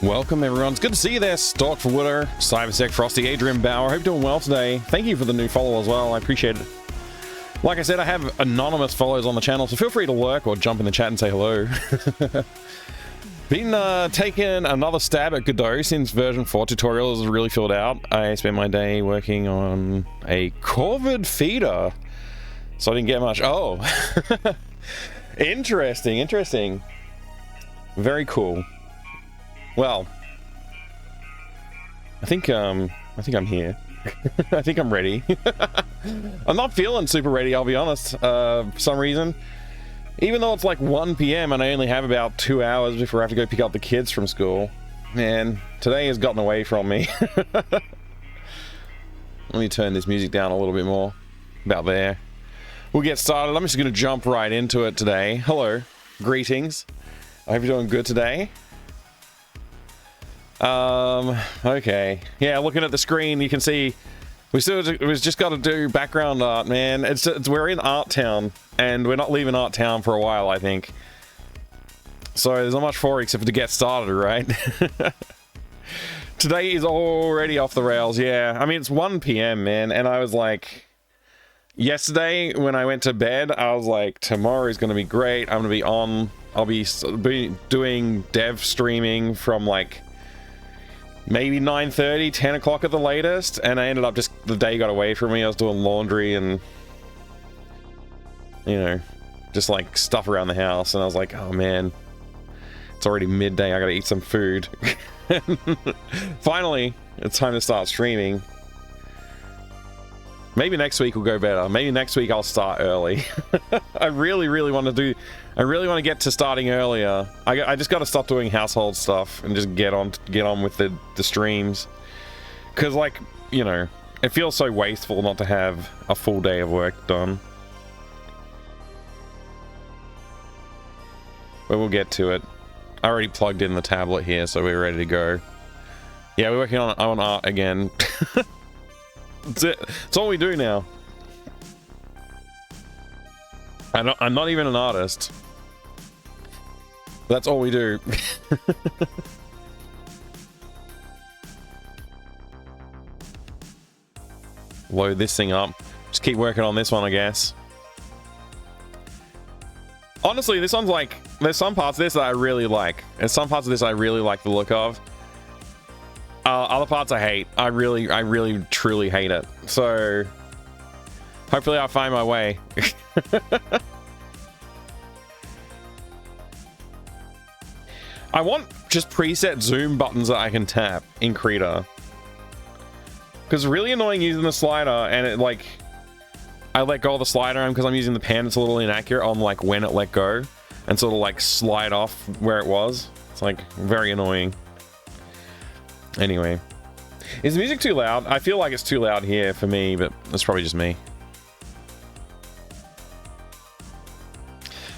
Welcome everyone, it's good to see you there. Stalk for Wooder, Cybersec, Frosty, Adrian Bauer. Hope you're doing well today. Thank you for the new follow as well, I appreciate it. Like I said, I have anonymous follows on the channel, so feel free to lurk or jump in the chat and say hello. Been taking another stab at Godot since version 4 tutorial is really filled out. I spent my day working on a Corvid feeder, so I didn't get much. Oh, interesting. Very cool. Well, I think I'm here. I think I'm ready. I'm not feeling super ready, I'll be honest, for some reason. Even though it's like 1 PM and I only have about 2 hours before I have to go pick up the kids from school. Man, today has gotten away from me. Let me turn this music down a little bit more. About there. We'll get started. I'm just going to jump right into it today. Hello. Greetings. I hope you're doing good today. Okay. Yeah, looking at the screen, you can see we've just got to do background art, man. We're in Art Town, and we're not leaving Art Town for a while, I think. So there's not much for it except for to get started, right? Today is already off the rails, yeah. I mean, it's 1 PM, man, and I was like... Yesterday, when I went to bed, I was like, tomorrow's gonna be great. I'm gonna be on... I'll be doing dev streaming from, like... maybe 9:30, 10 o'clock at the latest, and I ended up just... the day got away from me. I was doing laundry and... you know, just like stuff around the house, and I was like, oh man... It's already midday. I gotta eat some food. Finally, it's time to start streaming. Maybe next week will go better. Maybe next week I'll start early. I really want to get to starting earlier. I just got to stop doing household stuff and just get on with the streams. Cause like, you know, it feels so wasteful not to have a full day of work done. But we'll get to it. I already plugged in the tablet here, so we're ready to go. Yeah, we're working on art again. That's it. That's all we do now. I'm not even an artist. That's all we do. Load this thing up. Just keep working on this one, I guess. Honestly, this one's like... There's some parts of this that I really like. There's some parts of this I really like the look of. Other parts I hate. I really, truly hate it. So... Hopefully I'll find my way. I want just preset zoom buttons that I can tap in Krita. Because it's really annoying using the slider and it like... I let go of the slider and because I'm using the pen, it's a little inaccurate on like when it let go. And sort of like slide off where it was. It's like very annoying. Anyway. Is the music too loud? I feel like it's too loud here for me, but that's probably just me.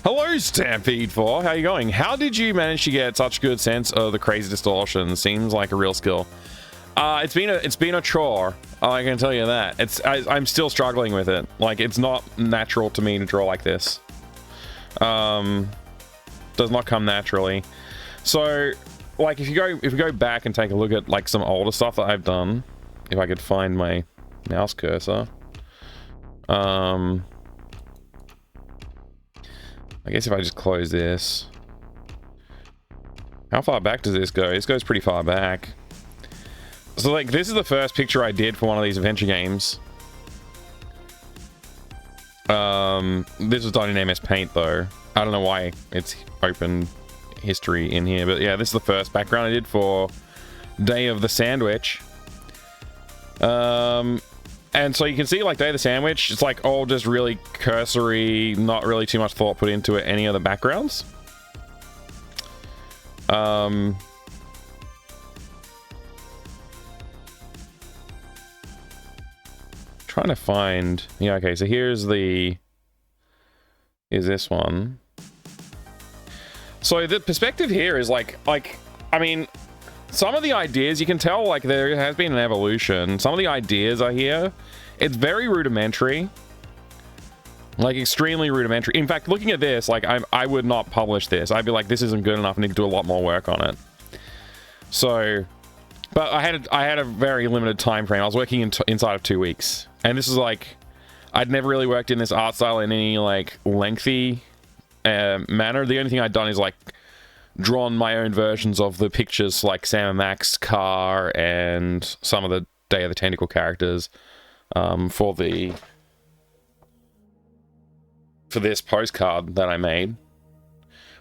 Hello, Stampede 4. How you going? How did you manage to get such good sense of the crazy distortion? Seems like a real skill. It's been a chore. I can tell you that. I'm still struggling with it. Like it's not natural to me to draw like this. Does not come naturally. So, like if you go back and take a look at like some older stuff that I've done, if I could find my mouse cursor. I guess if I just close this. How far back does this go? This goes pretty far back. So like this is the first picture I did for one of these adventure games. This was done in MS Paint though. I don't know why it's open history in here, but yeah, this is the first background I did for Day of the Sandwich. And so you can see like Day of the Sandwich, it's like all just really cursory, not really too much thought put into it, any other backgrounds. Trying to find, yeah, okay, so here's this one. So the perspective here is like I mean, some of the ideas you can tell like there has been an evolution. Some of the ideas are here. It's very rudimentary, like extremely rudimentary. In fact, looking at this, like I would not publish this. I'd be like, this isn't good enough. I need to do a lot more work on it. So, but I had a very limited time frame. I was working inside of 2 weeks, and this is like I'd never really worked in this art style in any like lengthy manner. The only thing I'd done is like drawn my own versions of the pictures, like Sam and Max, Car, and some of the Day of the Tentacle characters for this postcard that I made,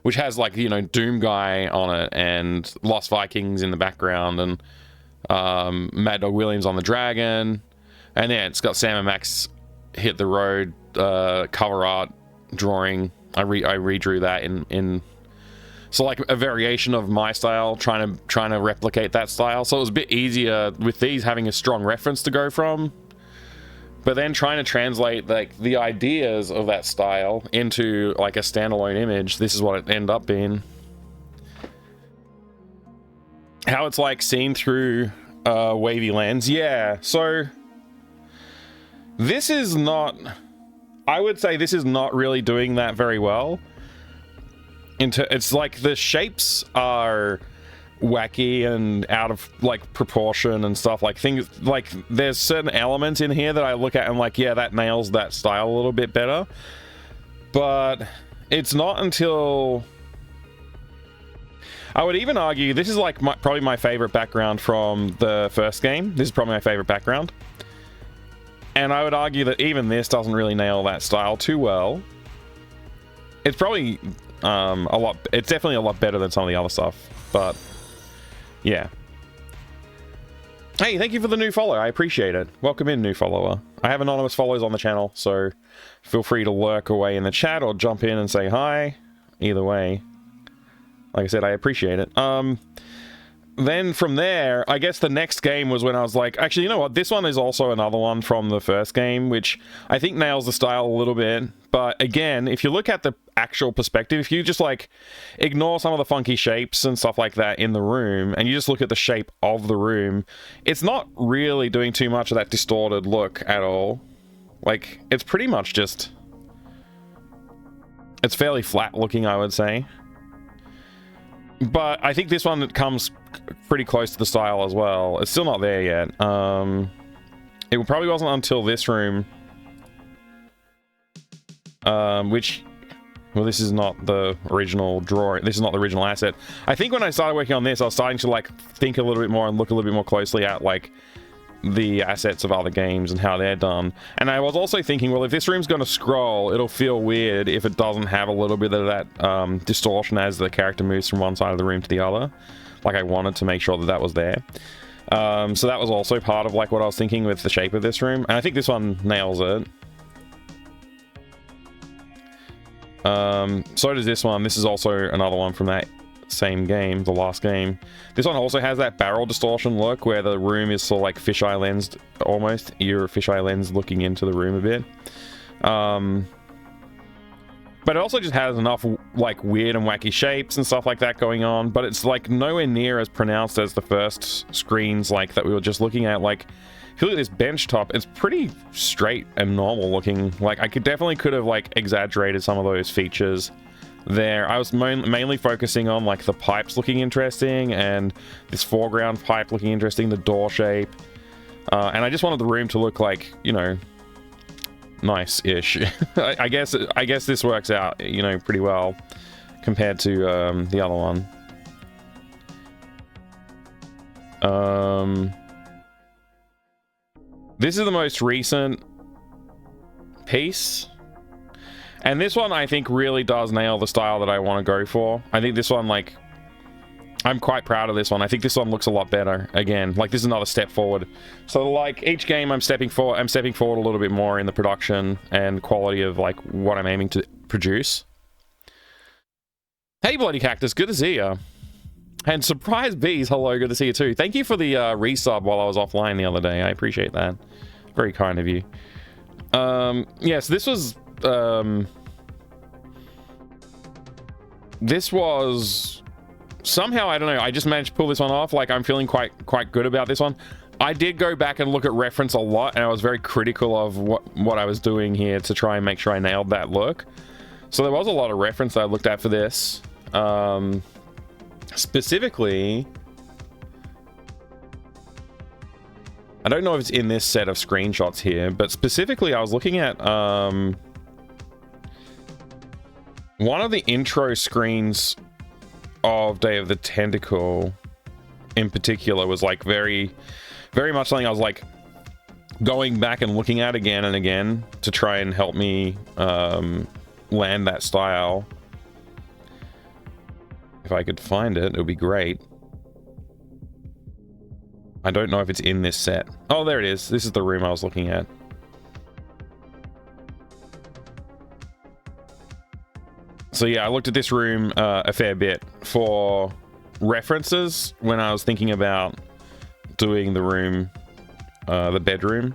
which has like, you know, Doom Guy on it and Lost Vikings in the background and Mad Dog Williams on the dragon, and yeah, it's got Sam and Max hit the road cover art drawing. I redrew that in so like a variation of my style, trying to replicate that style. So it was a bit easier with these having a strong reference to go from, but then trying to translate like the ideas of that style into like a standalone image. This is what it ended up being. How it's like seen through a wavy lens. Yeah, so this is not, I would say this is not really doing that very well. It's like the shapes are wacky and out of like proportion and stuff, like things like there's certain elements in here that I look at and I'm like, yeah, that nails that style a little bit better. But it's not until, I would even argue this is like probably my favorite background from the first game. This is probably my favorite background. And I would argue that even this doesn't really nail that style too well. It's probably It's definitely a lot better than some of the other stuff, but yeah. Hey, thank you for the new follow. I appreciate it. Welcome in, new follower. I have anonymous follows on the channel, so feel free to lurk away in the chat or jump in and say hi. Either way, like I said, I appreciate it. Then from there, I guess the next game was when I was like, actually, you know what? This one is also another one from the first game, which I think nails the style a little bit. But again, if you look at the actual perspective, if you just like ignore some of the funky shapes and stuff like that in the room, and you just look at the shape of the room, it's not really doing too much of that distorted look at all. Like, it's pretty much just... it's fairly flat looking, I would say. But I think this one comes pretty close to the style as well. It's still not there yet. It probably wasn't until this room, which, well, this is not the original drawing. This is not the original asset. I think when I started working on this, I was starting to like think a little bit more and look a little bit more closely at like the assets of other games and how they're done. And I was also thinking, well, if this room's going to scroll, it'll feel weird if it doesn't have a little bit of that distortion as the character moves from one side of the room to the other. Like, I wanted to make sure that that was there. So that was also part of like what I was thinking with the shape of this room, and I think this one nails it. So does this one. This is also another one from that same game, the last game. This one also has that barrel distortion look where the room is sort of like fisheye lensed almost. You're fisheye lens looking into the room a bit. But it also just has enough like weird and wacky shapes and stuff like that going on, but it's like nowhere near as pronounced as the first screens like that we were just looking at. Like, if you look at this bench top, it's pretty straight and normal looking. Like, I could have like exaggerated some of those features there. I was mainly focusing on like the pipes looking interesting and this foreground pipe looking interesting, the door shape, and I just wanted the room to look like, you know, nice-ish. I guess this works out, you know, pretty well compared to the other one. This is the most recent piece, and this one I think really does nail the style that I want to go for. I think this one, like, I'm quite proud of this one. I think this one looks a lot better. Again, like, this is another step forward. So like each game I'm stepping forward a little bit more in the production and quality of like what I'm aiming to produce. Hey Bloody Cactus, good to see you. And Surprise Bees, hello, good to see you too. Thank you for the resub while I was offline the other day. I appreciate that. Very kind of you. Yes, this was somehow, I don't know, I just managed to pull this one off. Like, I'm feeling quite good about this one. I did go back and look at reference a lot, and I was very critical of what I was doing here to try and make sure I nailed that look. So there was a lot of reference that I looked at for this. Specifically, I don't know if it's in this set of screenshots here, but specifically I was looking at one of the intro screens of Day of the Tentacle in particular was like very much something I was like going back and looking at again and again to try and help me land that style. If I could find it, it would be great. I don't know if it's in this set. Oh, there it is. This is the room I was looking at. So yeah, I looked at this room a fair bit for references when I was thinking about doing the room, the bedroom,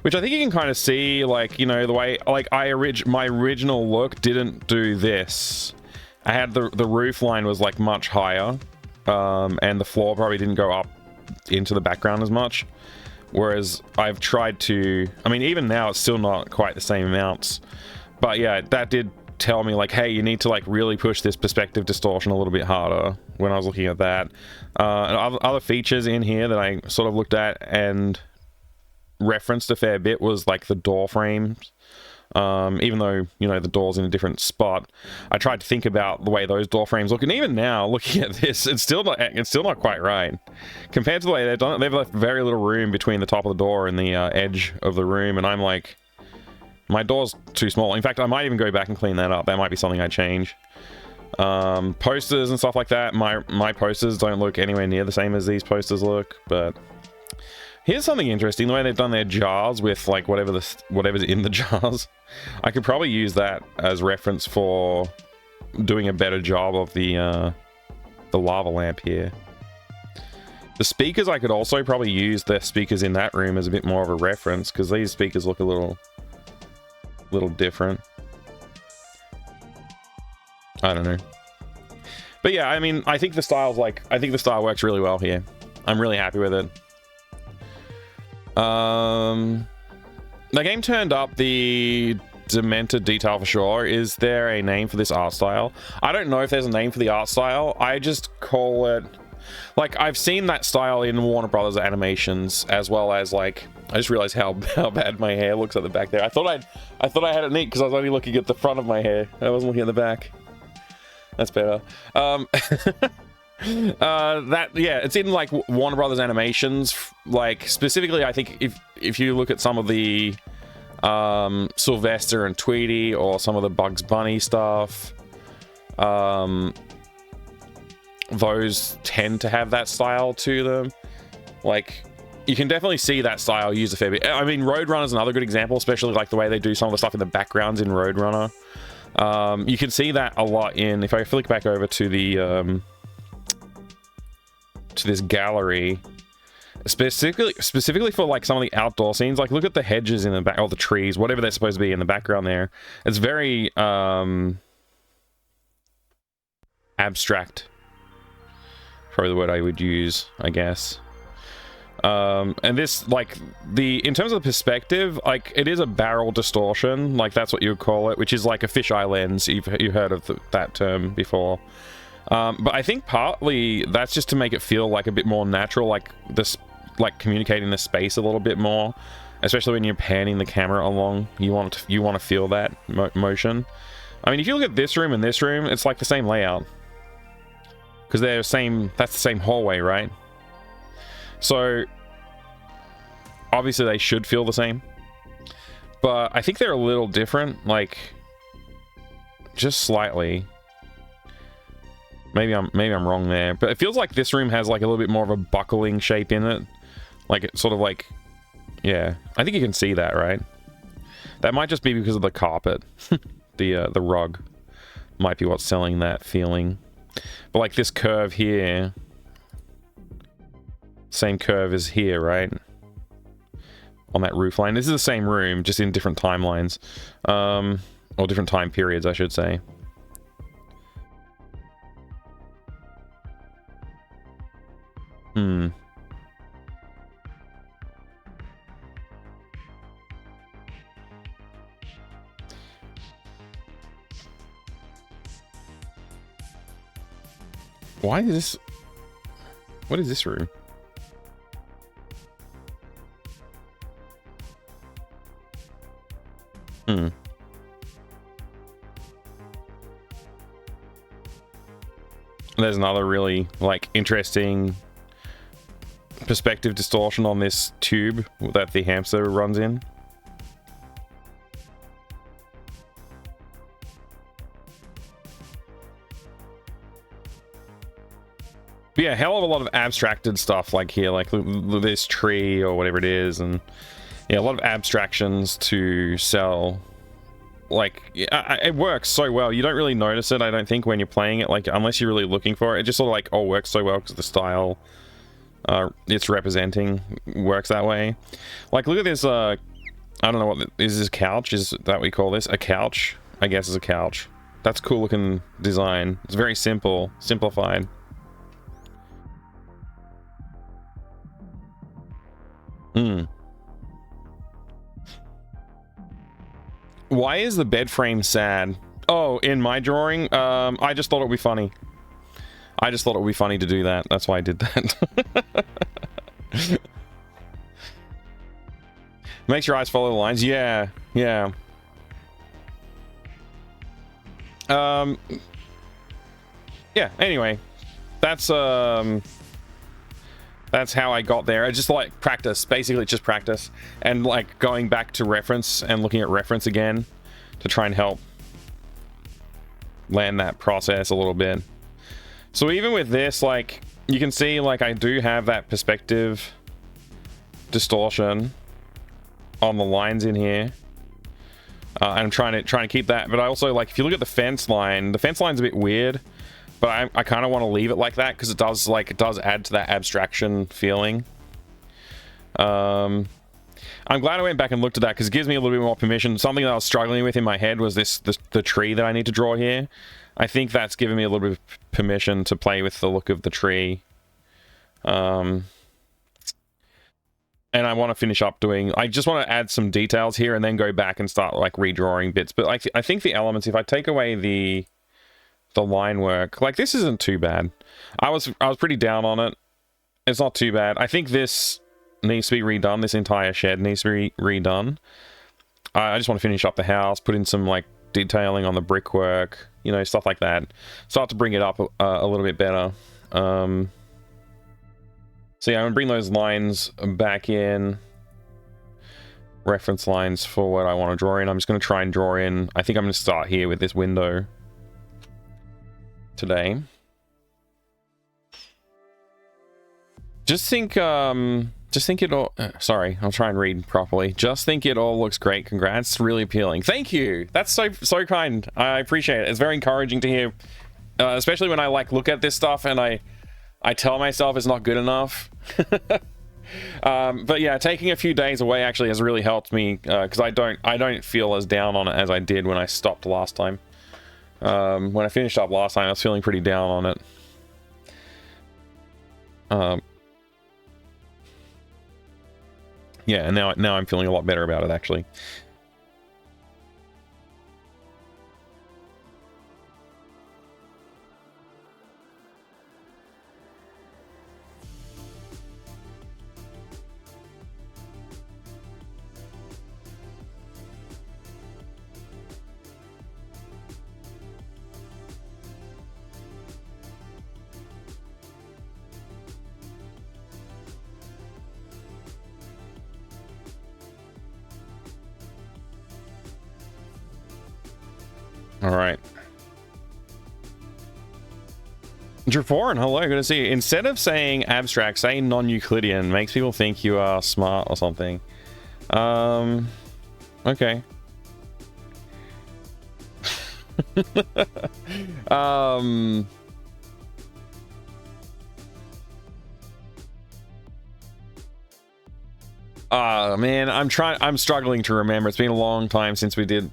which I think you can kind of see, like, you know, the way, like, my original look didn't do this. I had the roof line was like much higher, and the floor probably didn't go up into the background as much. Whereas I've tried to, I mean, even now it's still not quite the same amounts, but yeah, that did tell me like, hey, you need to like really push this perspective distortion a little bit harder when I was looking at that. And other features in here that I sort of looked at and referenced a fair bit was like the door frames. Even though, you know, the door's in a different spot, I tried to think about the way those door frames look, and even now looking at this, it's still not quite right compared to the way they've done it. They've left very little room between the top of the door and the edge of the room, and I'm like, My door's too small. In fact, I might even go back and clean that up. That might be something I change. Posters and stuff like that. My posters don't look anywhere near the same as these posters look, but here's something interesting. The way they've done their jars with like whatever's in the jars. I could probably use that as reference for doing a better job of the lava lamp here. The speakers, I could also probably use the speakers in that room as a bit more of a reference, because these speakers look a little different. I don't know. But yeah, I mean, I think the style works really well here. I'm really happy with it. The game turned up the demented detail for sure. Is there a name for this art style? I don't know if there's a name for the art style. I just call it, like, I've seen that style in Warner Brothers animations, as well as, like, I just realized how bad my hair looks at the back there. I thought I had it neat because I was only looking at the front of my hair. I wasn't looking at the back. That's better. Yeah, it's in like Warner Brothers animations. Like specifically, I think if you look at some of the Sylvester and Tweety, or some of the Bugs Bunny stuff, those tend to have that style to them. Like, you can definitely see that style used a fair bit. I mean, Roadrunner's another good example, especially like the way they do some of the stuff in the backgrounds in Roadrunner. You can see that a lot in, if I flick back over to the to this gallery, specifically for like some of the outdoor scenes. Like, look at the hedges in the back, or the trees, whatever they're supposed to be in the background there. It's very abstract, probably the word I would use, I guess. And this, like, in terms of the perspective, like, it is a barrel distortion, like that's what you would call it, which is like a fisheye lens. You've heard of that term before. But I think partly that's just to make it feel like a bit more natural, like this, like communicating the space a little bit more, especially when you're panning the camera along. You want to feel that motion. I mean, if you look at this room and this room, it's like the same layout, because they're that's the same hallway, right? So obviously they should feel the same, but I think they're a little different, like just slightly. Maybe I'm wrong there, but it feels like this room has like a little bit more of a buckling shape in it, like it's sort of like, yeah, I think you can see that, right? That might just be because of the carpet. The rug might be what's selling that feeling. But like this curve here, same curve as here, right? On that roof line. This is the same room, just in different timelines. Or different time periods, I should say. Why is this... What is this room? There's another really, like, interesting perspective distortion on this tube that the hamster runs in. But yeah, hell of a lot of abstracted stuff like here, like this tree or whatever it is, and yeah, a lot of abstractions to sell. Like, it works so well. You don't really notice it, I don't think, when you're playing it, like, unless you're really looking for it. It just sort of like, oh, works so well because the style it's representing works that way. Like, look at this, I don't know what is this couch? Is that what we call this? A couch? I guess is a couch. That's cool looking design. It's very simplified. Why is the bed frame sad? Oh, in my drawing? I just thought it would be funny. I just thought it would be funny to do that. That's why I did that. Makes your eyes follow the lines. Yeah, yeah. Yeah, anyway. That's That's how I got there. I just like practice, basically just practice, and like going back to reference and looking at reference again to try and help land that process a little bit. So even with this, like you can see, like I do have that perspective distortion on the lines in here. And I'm trying to keep that, but I also, like, if you look at the fence line's a bit weird, but I kind of want to leave it like that because it does add to that abstraction feeling. I'm glad I went back and looked at that because it gives me a little bit more permission. Something that I was struggling with in my head was the tree that I need to draw here. I think that's given me a little bit of permission to play with the look of the tree. And I want to finish up doing... I just want to add some details here and then go back and start, like, redrawing bits. But I think the elements, if I take away the line work, like, this isn't too bad. I was pretty down on it. It's not too bad. I think this needs to be redone. This entire shed needs to be redone. I just want to finish up the house, put in some, like, detailing on the brickwork, you know, stuff like that. Start to bring it up a little bit better. So yeah, I'm gonna bring those lines back in. Reference lines for what I want to draw in. I'm just gonna try and draw in. I think I'm gonna start here with this window today. Just think it all... sorry, I'll try and read properly. Just think it all looks great. Congrats. Really appealing. Thank you. That's so kind. I appreciate it. It's very encouraging to hear, especially when I, like, look at this stuff and I tell myself it's not good enough. But yeah, taking a few days away actually has really helped me because I don't feel as down on it as I did when I stopped last time. When I finished up last time, I was feeling pretty down on it. Yeah, and now I'm feeling a lot better about it actually. All right. Draforan, hello, good to see you. Instead of saying abstract, say non-Euclidean. Makes people think you are smart or something. Okay. Man, I'm struggling to remember. It's been a long time since we did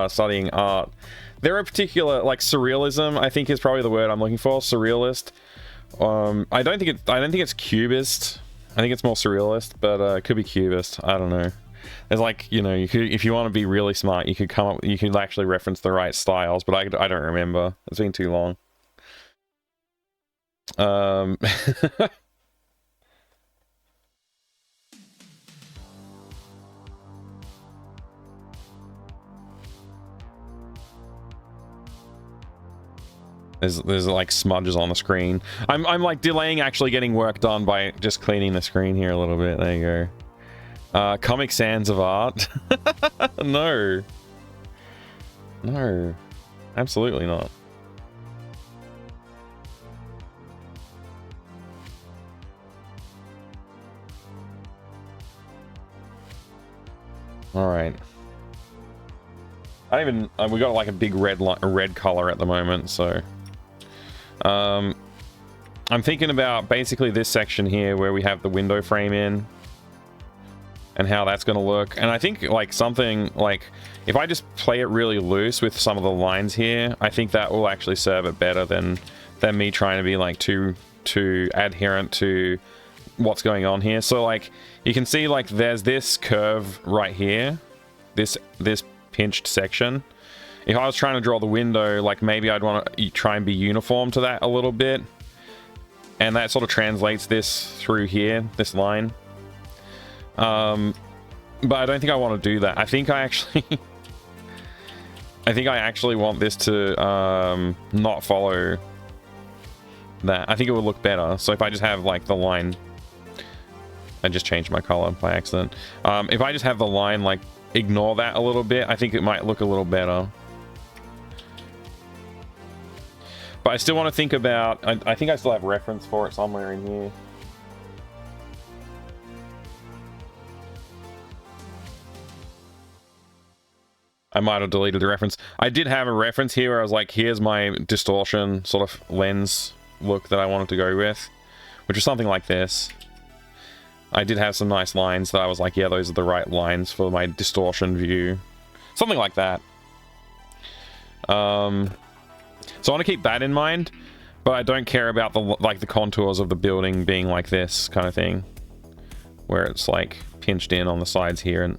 studying art. There are particular, like, surrealism, I think is probably the word I'm looking for. Surrealist. I don't think it's cubist. I think it's more surrealist, but it could be cubist. I don't know. There's, like, you know, if you want to be really smart, you could actually reference the right styles, but I don't remember. It's been too long. There's like smudges on the screen. I'm like delaying actually getting work done by just cleaning the screen here a little bit. There you go. Comic Sans of art. No, absolutely not. All right. I don't even. We got like a big red color at the moment, so. I'm thinking about basically this section here where we have the window frame in and how that's going to look. And I think like something like if I just play it really loose with some of the lines here, I think that will actually serve it better than me trying to be like too adherent to what's going on here. So like you can see like there's this curve right here, this pinched section. If I was trying to draw the window, like maybe I'd want to try and be uniform to that a little bit. And that sort of translates this through here, this line. But I don't think I want to do that. I think I actually want this to not follow that. I think it would look better. So if I just have like the line, I just changed my color by accident. If I just have the line, like ignore that a little bit, I think it might look a little better. But I still want to think about, I think I still have reference for it somewhere in here. I might have deleted the reference. I did have a reference here where I was like, here's my distortion sort of lens look that I wanted to go with, which is something like this. I did have some nice lines that I was like, yeah, those are the right lines for my distortion view. Something like that. So I want to keep that in mind, but I don't care about the contours of the building being like this kind of thing, where it's like pinched in on the sides here, and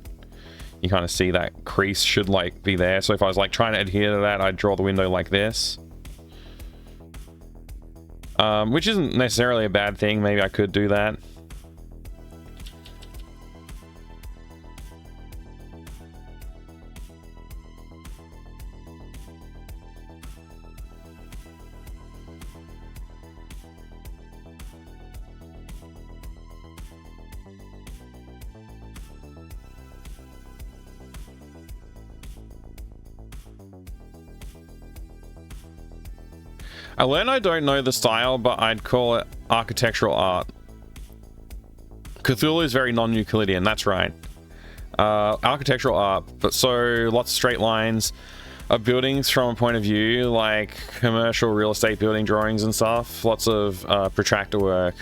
you kind of see that crease should like be there. So if I was like trying to adhere to that, I'd draw the window like this, which isn't necessarily a bad thing. Maybe I could do that. I learned I don't know the style, but I'd call it architectural art. Cthulhu is very non-Euclidean, that's right. Architectural art, but so lots of straight lines of buildings from a point of view, like commercial real estate building drawings and stuff. Lots of protractor work.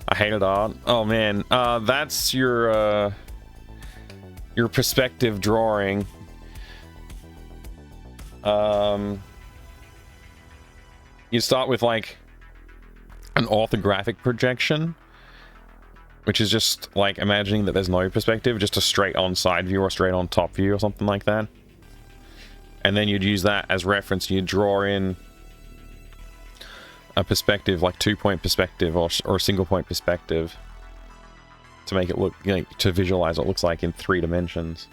I hated art. Oh man, that's your perspective drawing. You start with like an orthographic projection, which is just like imagining that there's no perspective, just a straight on side view or straight on top view or something like that. And then you'd use that as reference. You'd draw in a perspective, like 2-point perspective or a single point perspective, to make it look, you know, to visualize what it looks like in 3 dimensions.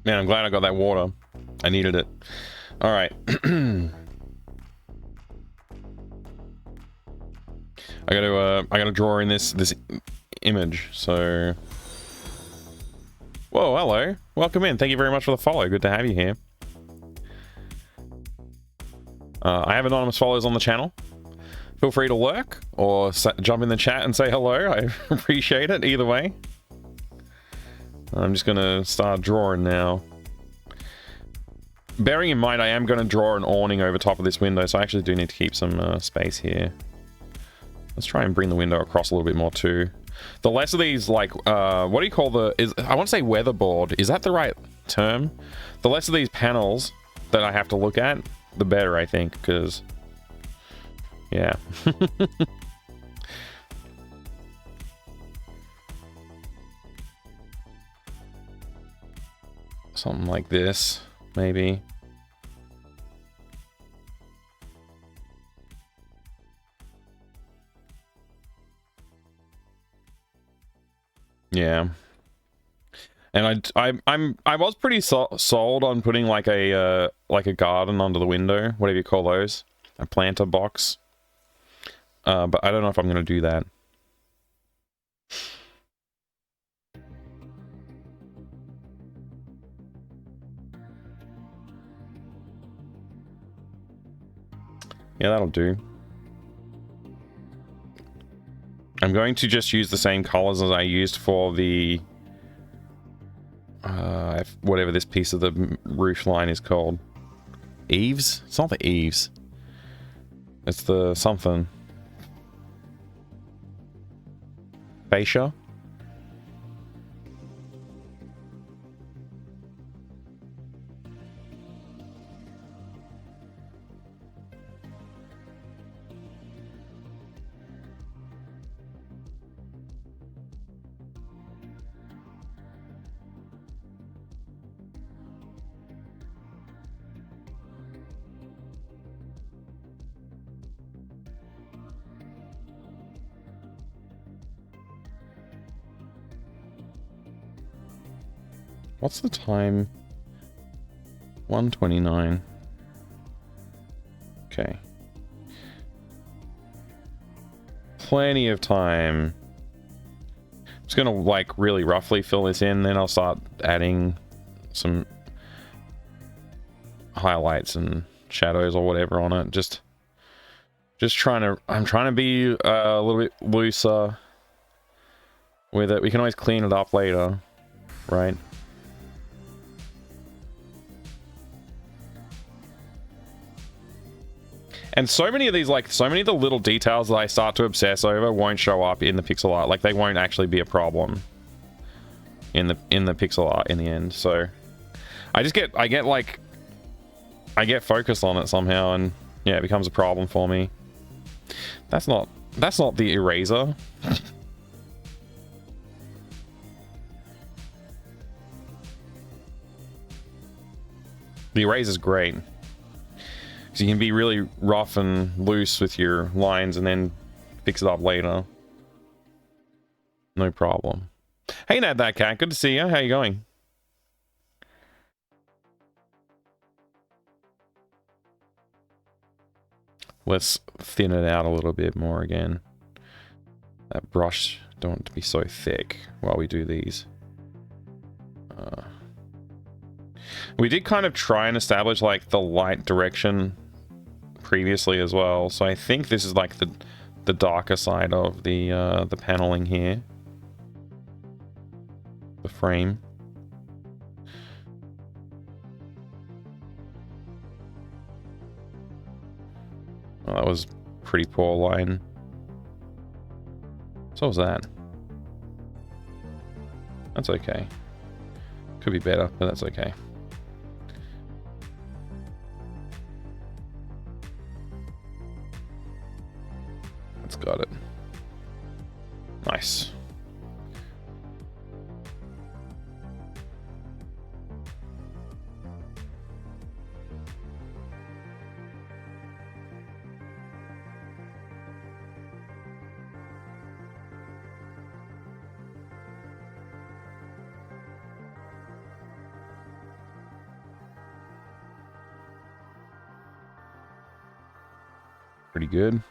Man, I'm glad I got that water. I needed it. All right. I gotta draw in this image. So, whoa, hello, welcome in. Thank you very much for the follow. Good to have you here. I have anonymous followers on the channel. Feel free to lurk or jump in the chat and say hello. I appreciate it either way. I'm just gonna start drawing now. Bearing in mind, I am gonna draw an awning over top of this window, so I actually do need to keep some space here. Let's try and bring the window across a little bit more too. The less of these, like, what do you call I want to say weatherboard. Is that the right term? The less of these panels that I have to look at, the better, I think, because, yeah. Something like this, maybe. Yeah. And I was pretty sold on putting like a garden under the window, whatever you call those, a planter box. But I don't know if I'm gonna do that. Yeah, that'll do. I'm going to just use the same colors as I used for the whatever this piece of the roof line is called. Eaves? It's not the eaves. It's the something. Fascia? What's the time? 1:29. Okay. Plenty of time. I'm just gonna like really roughly fill this in, then I'll start adding some highlights and shadows or whatever on it. Just trying to, I'm trying to be a little bit looser with it. We can always clean it up later, right? And so many of these, like, so many of the little details that I start to obsess over won't show up in the pixel art. Like, they won't actually be a problem in the pixel art in the end. So I get focused on it somehow, and yeah, it becomes a problem for me. That's not the eraser. The eraser's great. So you can be really rough and loose with your lines and then fix it up later. No problem. Hey, Nad That Cat, good to see you. How you going? Let's thin it out a little bit more again. That brush don't want to be so thick while we do these. We did kind of try and establish like the light direction previously as well, so I think this is like the darker side of the paneling here, the frame. Oh, that was pretty poor line. So was that. That's okay. Could be better, but that's okay. That's got it. Nice. Pretty good.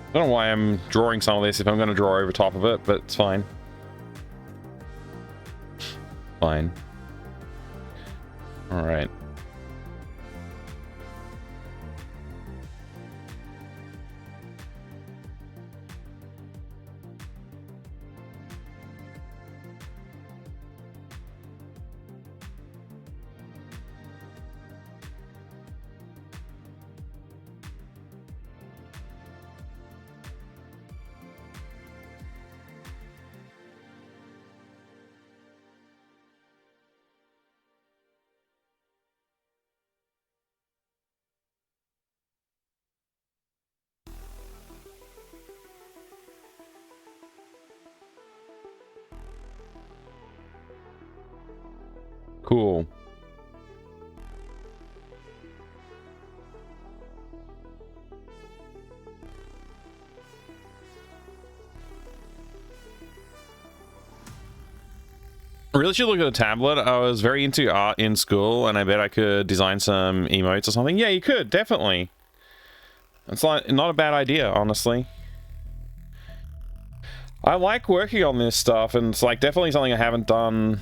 I don't know why I'm drawing some of this if I'm going to draw over top of it, but it's fine. Fine. All right. Cool. I really should look at a tablet. I was very into art in school, and I bet I could design some emotes or something. Yeah, you could, definitely. It's like not a bad idea, honestly. I like working on this stuff, and it's like definitely something I haven't done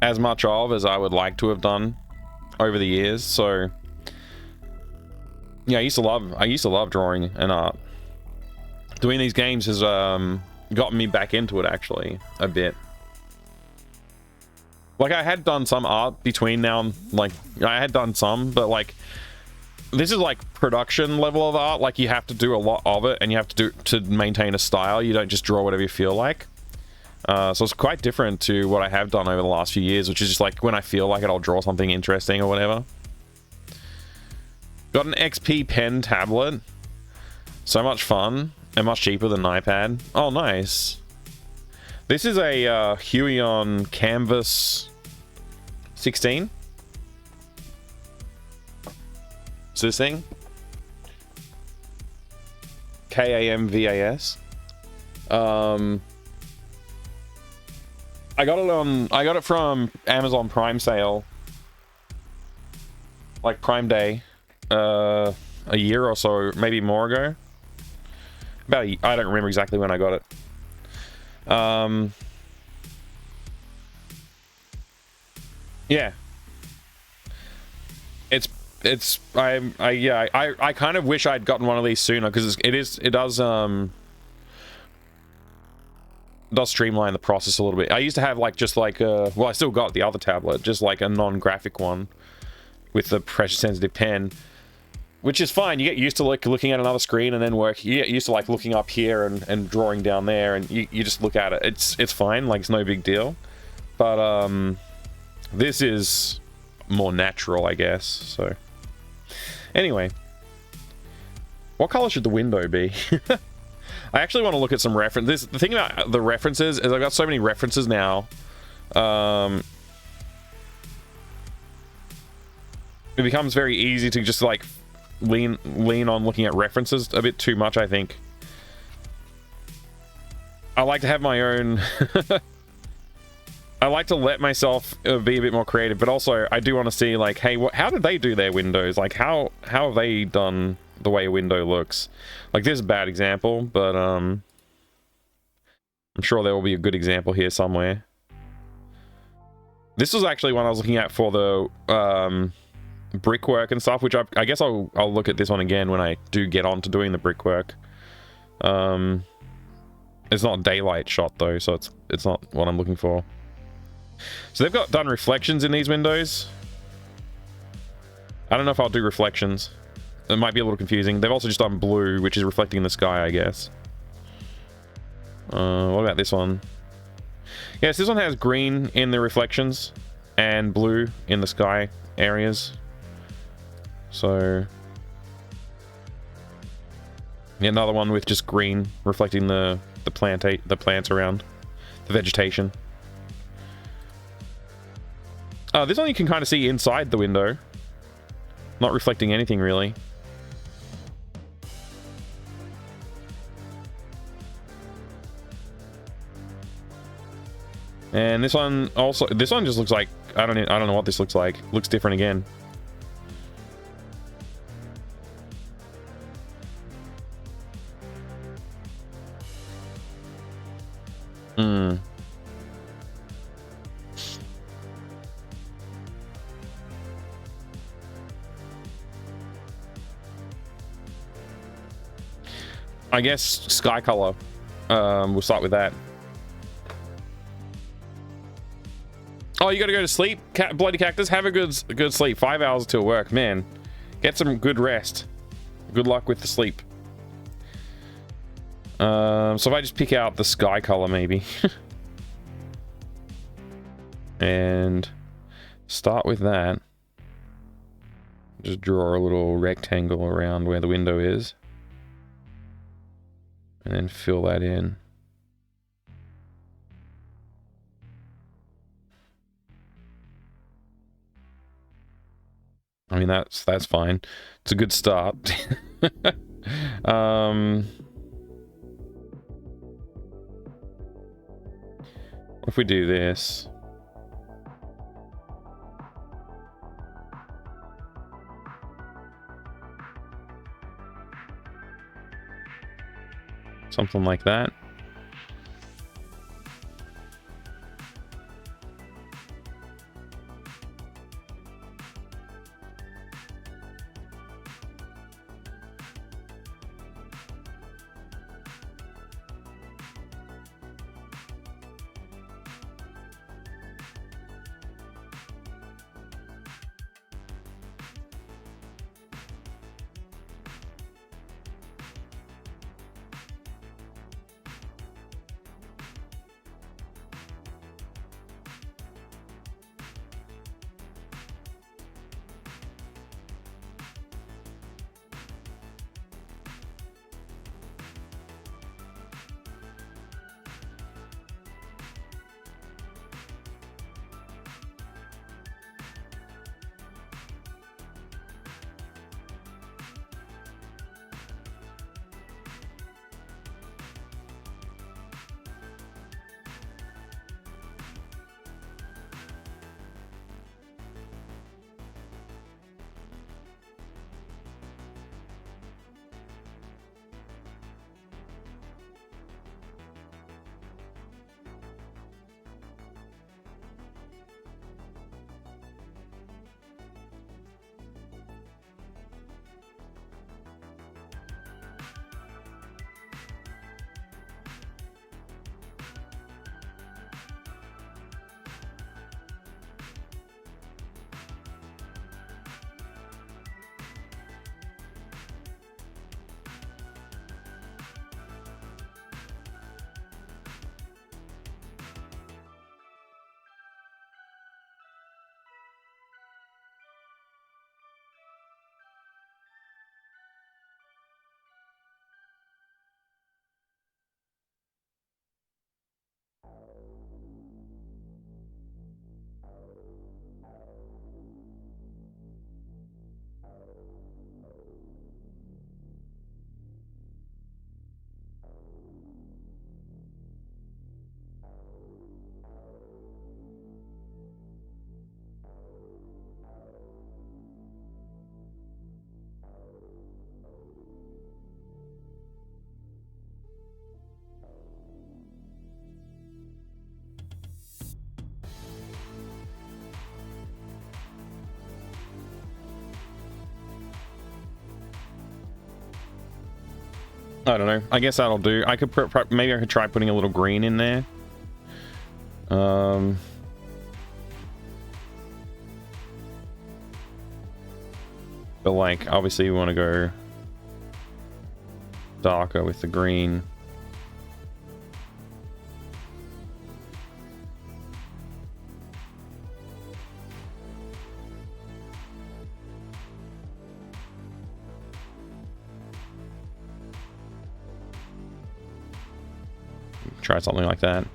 as much of as I would like to have done over the years. So yeah, I used to love drawing and art. Doing these games has gotten me back into it actually a bit. Like I had done some art between now and like I had done some, but like this is like production level of art. Like you have to do a lot of it, and you have to maintain a style. You don't just draw whatever you feel like. So it's quite different to what I have done over the last few years, which is just like when I feel like it, I'll draw something interesting or whatever. Got an XP pen tablet. So much fun and much cheaper than an iPad. Oh, nice. This is a Huion Canvas 16. So this thing. Canvas. I got it from Amazon Prime sale, like Prime Day, a year or so, maybe more ago. I don't remember exactly when I got it. Yeah. I kind of wish I'd gotten one of these sooner, because it does streamline the process a little bit. I used to have like well, I still got the other tablet, just like a non-graphic one with the pressure sensitive pen, which is fine. You get used to like looking at another screen and then you get used to like looking up here and drawing down there, and you just look at it. It's fine, like it's no big deal. But this is more natural, I guess. So anyway, what color should the window be? I actually want to look at some references. The thing about the references is I've got so many references now. It becomes very easy to just like lean on looking at references a bit too much, I think. I like to have my own... I like to let myself be a bit more creative, but also I do want to see like, hey, how did they do their windows? Like how have they done the way a window looks? Like this is a bad example, but I'm sure there will be a good example here somewhere. This was actually one I was looking at for the brickwork and stuff, which I guess I'll look at this one again when I do get on to doing the brickwork. It's not a daylight shot though, so it's not what I'm looking for. So they've done reflections in these windows. I don't know if I'll do reflections. It might be a little confusing. They've also just done blue, which is reflecting the sky, I guess. What about this one? Yes, this one has green in the reflections and blue in the sky areas. So yeah, another one with just green reflecting the plants around, the vegetation. This one you can kind of see inside the window, not reflecting anything really. And this one also, this one just looks like, I don't know what this looks like. Looks different again. I guess sky color. We'll start with that. Oh, you gotta go to sleep? Bloody cactus, have a good sleep. 5 hours till work, man. Get some good rest. Good luck with the sleep. So if I just pick out the sky color, maybe. And start with that. Just draw a little rectangle around where the window is. And then fill that in. I mean, that's fine. It's a good start. If we do this. Something like that. I don't know. I guess that'll do. I could maybe I could try putting a little green in there. But like, obviously you want to go darker with the green. Try something like that.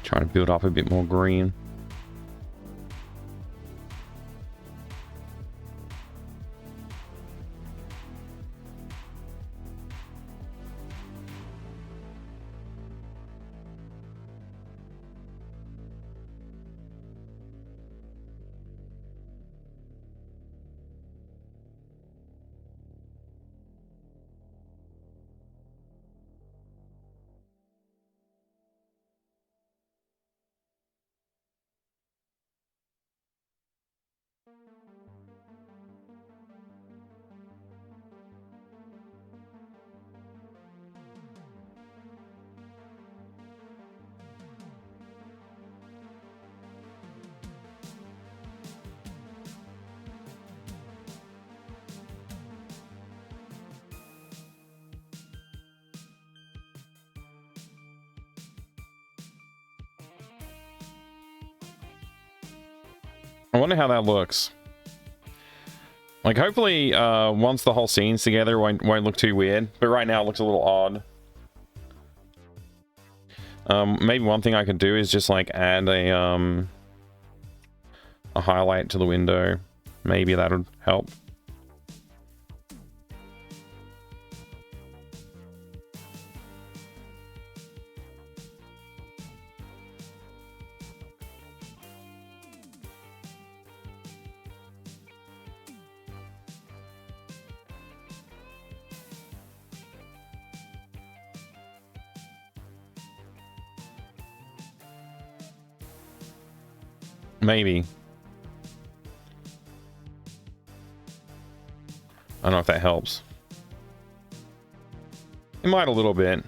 Trying to build up a bit more green. I wonder how that looks. Like, hopefully, once the whole scene's together, it won't look too weird. But right now, it looks a little odd. Maybe one thing I could do is just, like, add a highlight to the window. Maybe that would help. Maybe. I don't know if that helps. It might a little bit.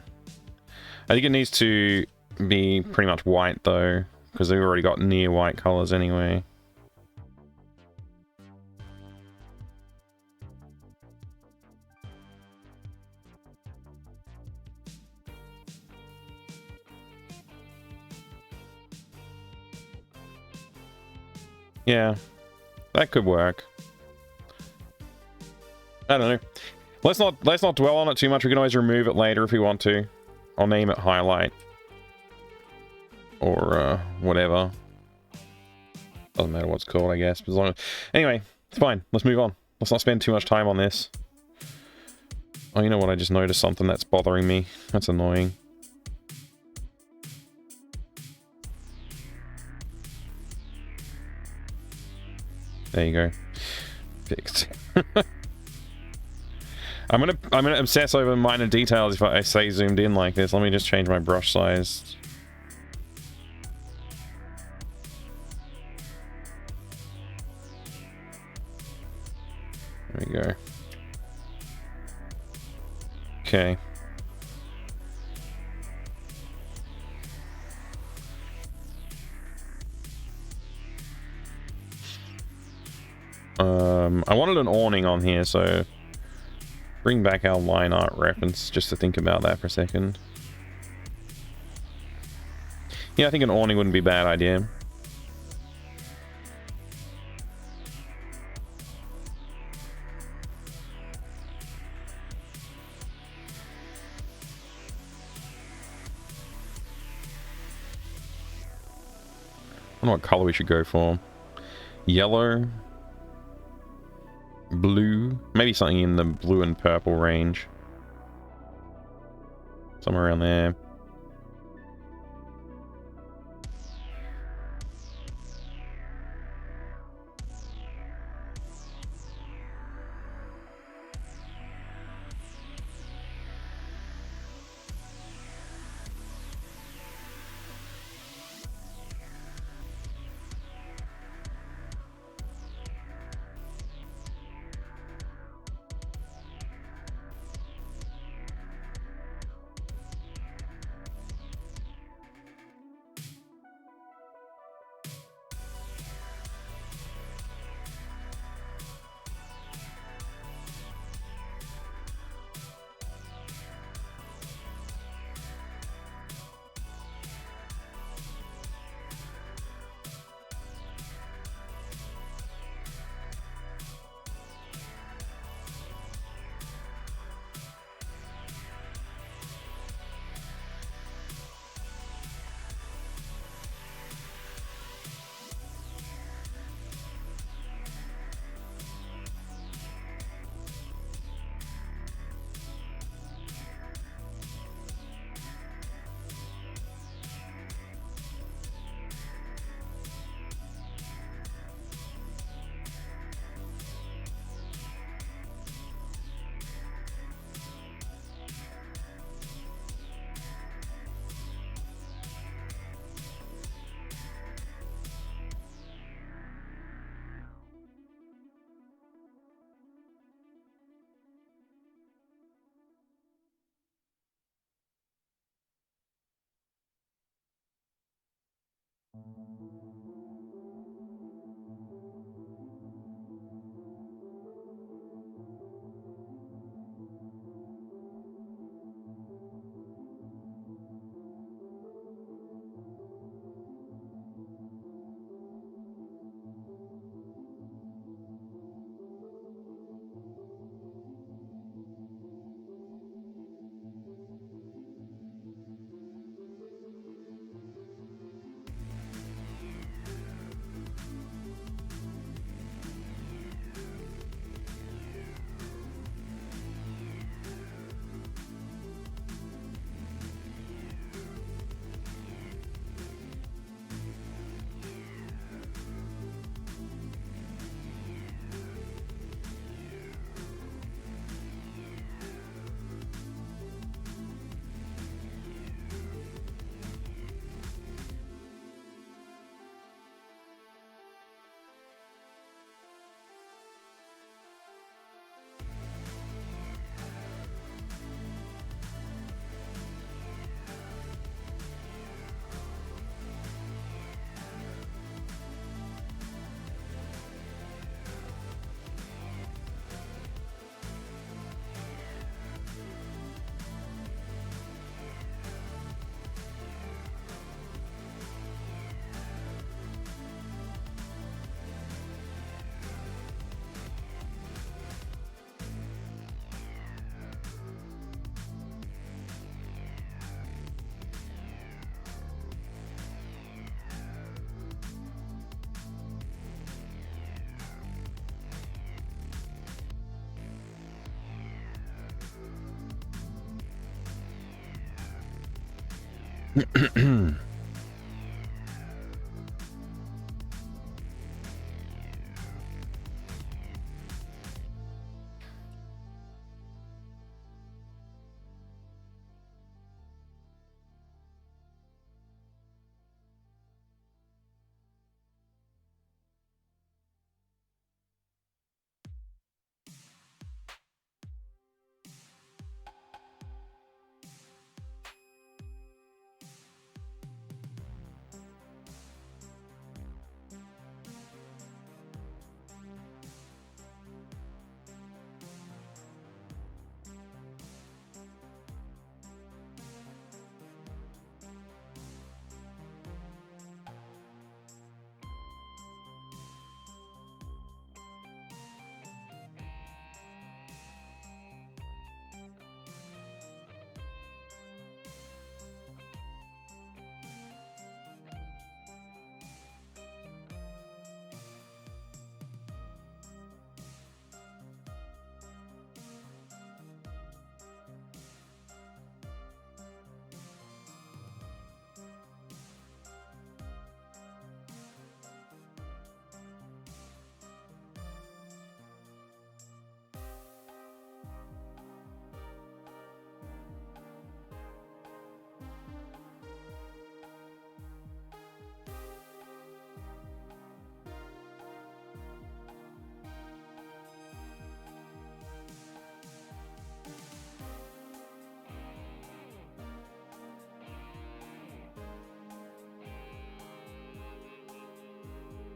I think it needs to be pretty much white though, because we've already got near white colors anyway. Yeah, that could work. I don't know. Let's not dwell on it too much. We can always remove it later if we want to. I'll name it highlight or whatever. Doesn't matter what it's called, I guess. As long as... Anyway, it's fine. Let's move on. Let's not spend too much time on this. Oh, you know what? I just noticed something that's bothering me. That's annoying. There you go. Fixed. I'm gonna obsess over minor details if I stay zoomed in like this. Let me just change my brush size. There we go. Okay. I wanted an awning on here, so bring back our line art reference just to think about that for a second. Yeah, I think an awning wouldn't be a bad idea. I don't know what color we should go for. Yellow. Blue. Maybe something in the blue and purple range. Somewhere around there.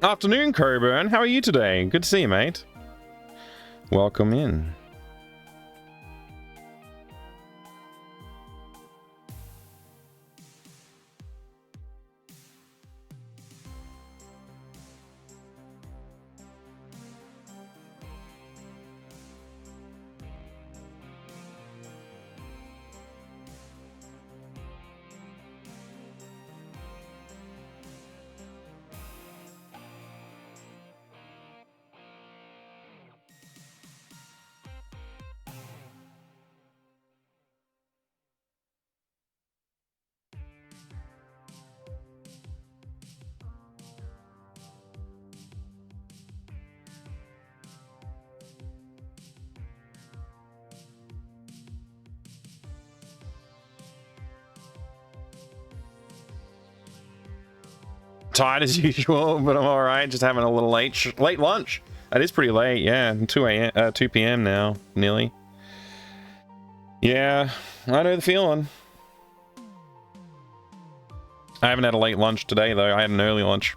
Afternoon, Coburn. How are you today? Good to see you, mate. Welcome in. Tired as usual, but I'm all right. Just having a little late lunch. That is pretty late, yeah. 2 p.m. now, nearly. Yeah, I know the feeling. I haven't had a late lunch today, though. I had an early lunch.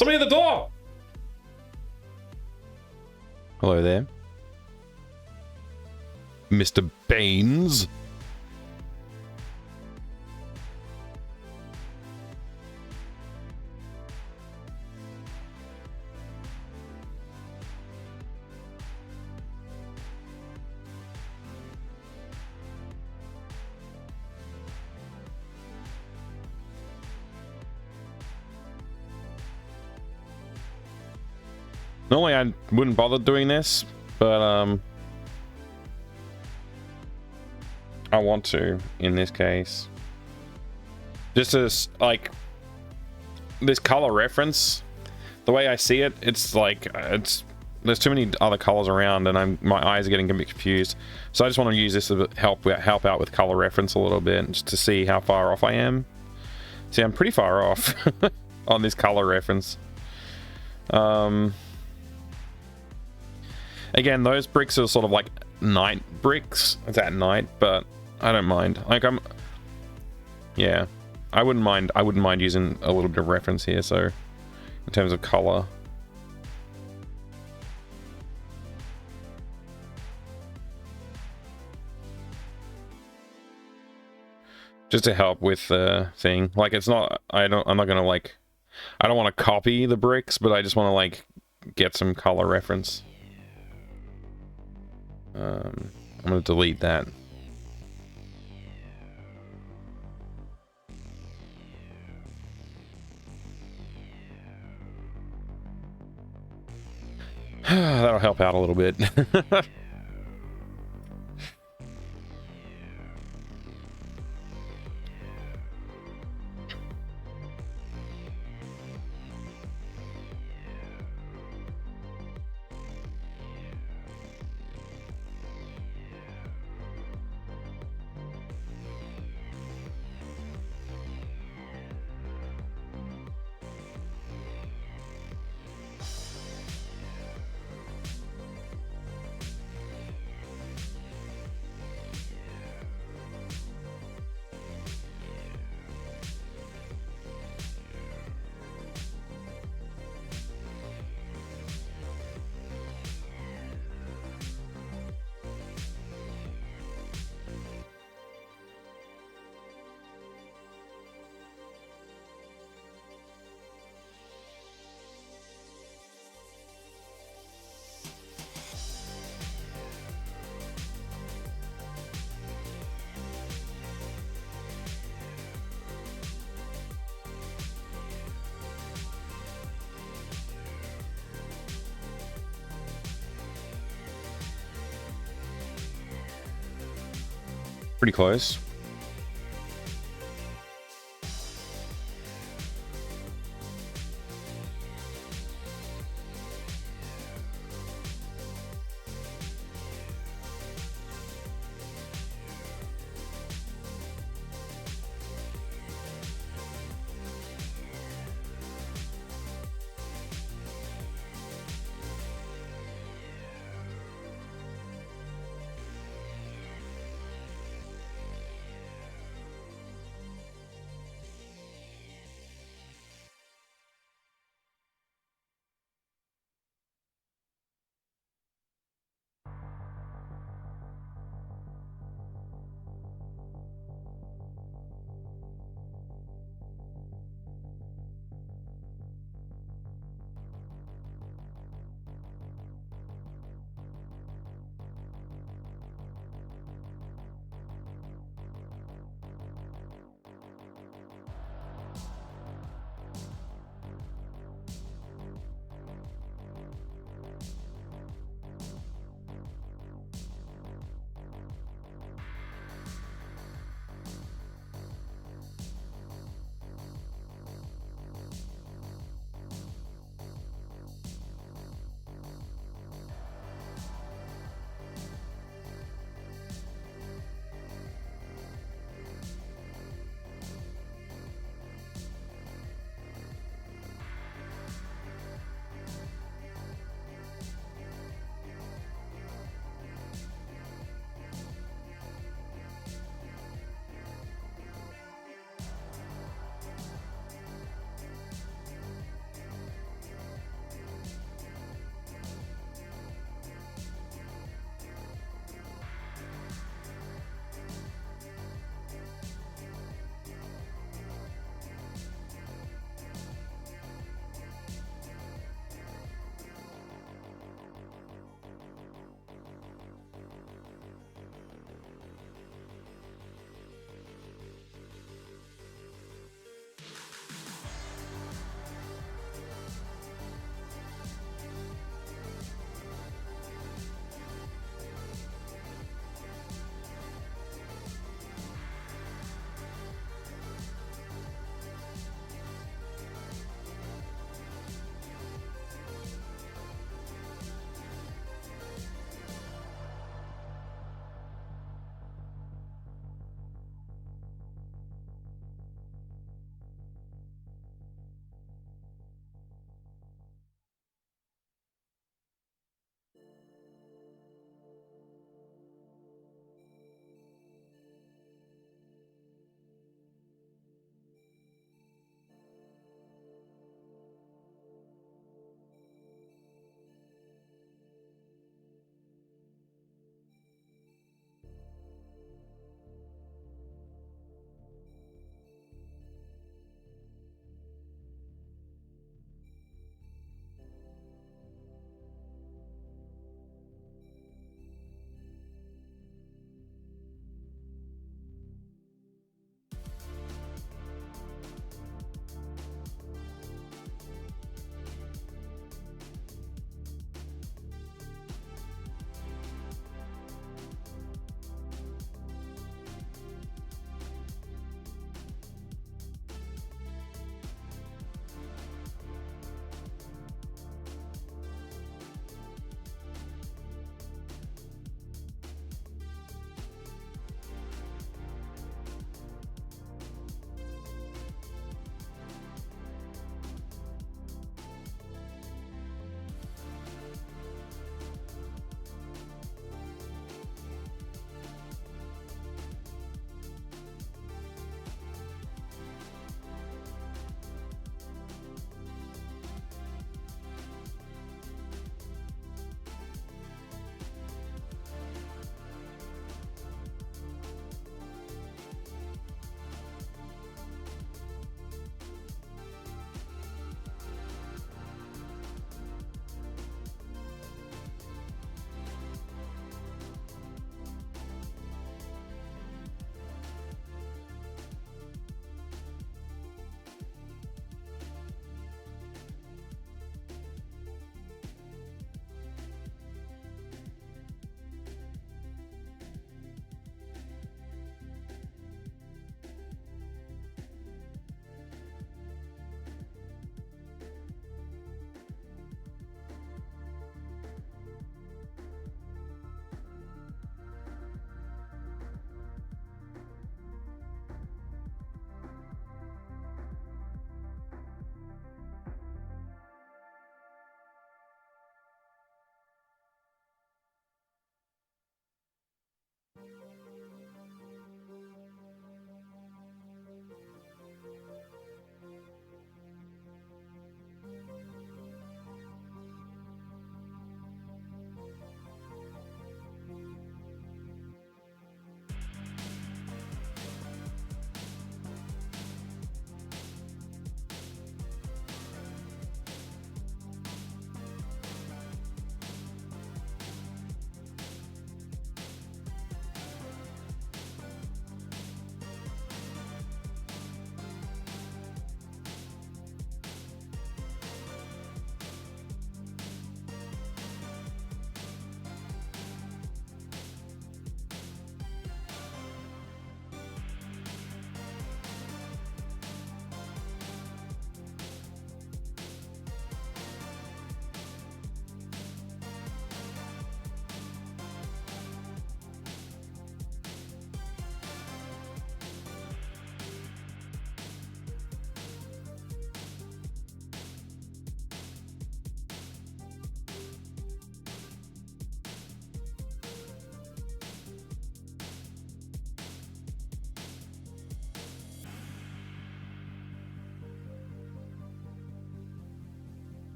Somebody at the door! Hello there. Mr. Baines. Normally I wouldn't bother doing this, but I want to in this case. Just as like this color reference, the way I see it, it's like there's too many other colors around, and my eyes are getting a bit confused. So I just want to use this to help out with color reference a little bit, just to see how far off I am. See, I'm pretty far off on this color reference. Again, those bricks are sort of like night bricks. It's at night, but I don't mind. Like yeah, I wouldn't mind using a little bit of reference here. So, in terms of color, just to help with the thing. Like, it's not. I'm not gonna like. I don't want to copy the bricks, but I just want to like get some color reference. I'm gonna delete that. That'll help out a little bit. Pretty close.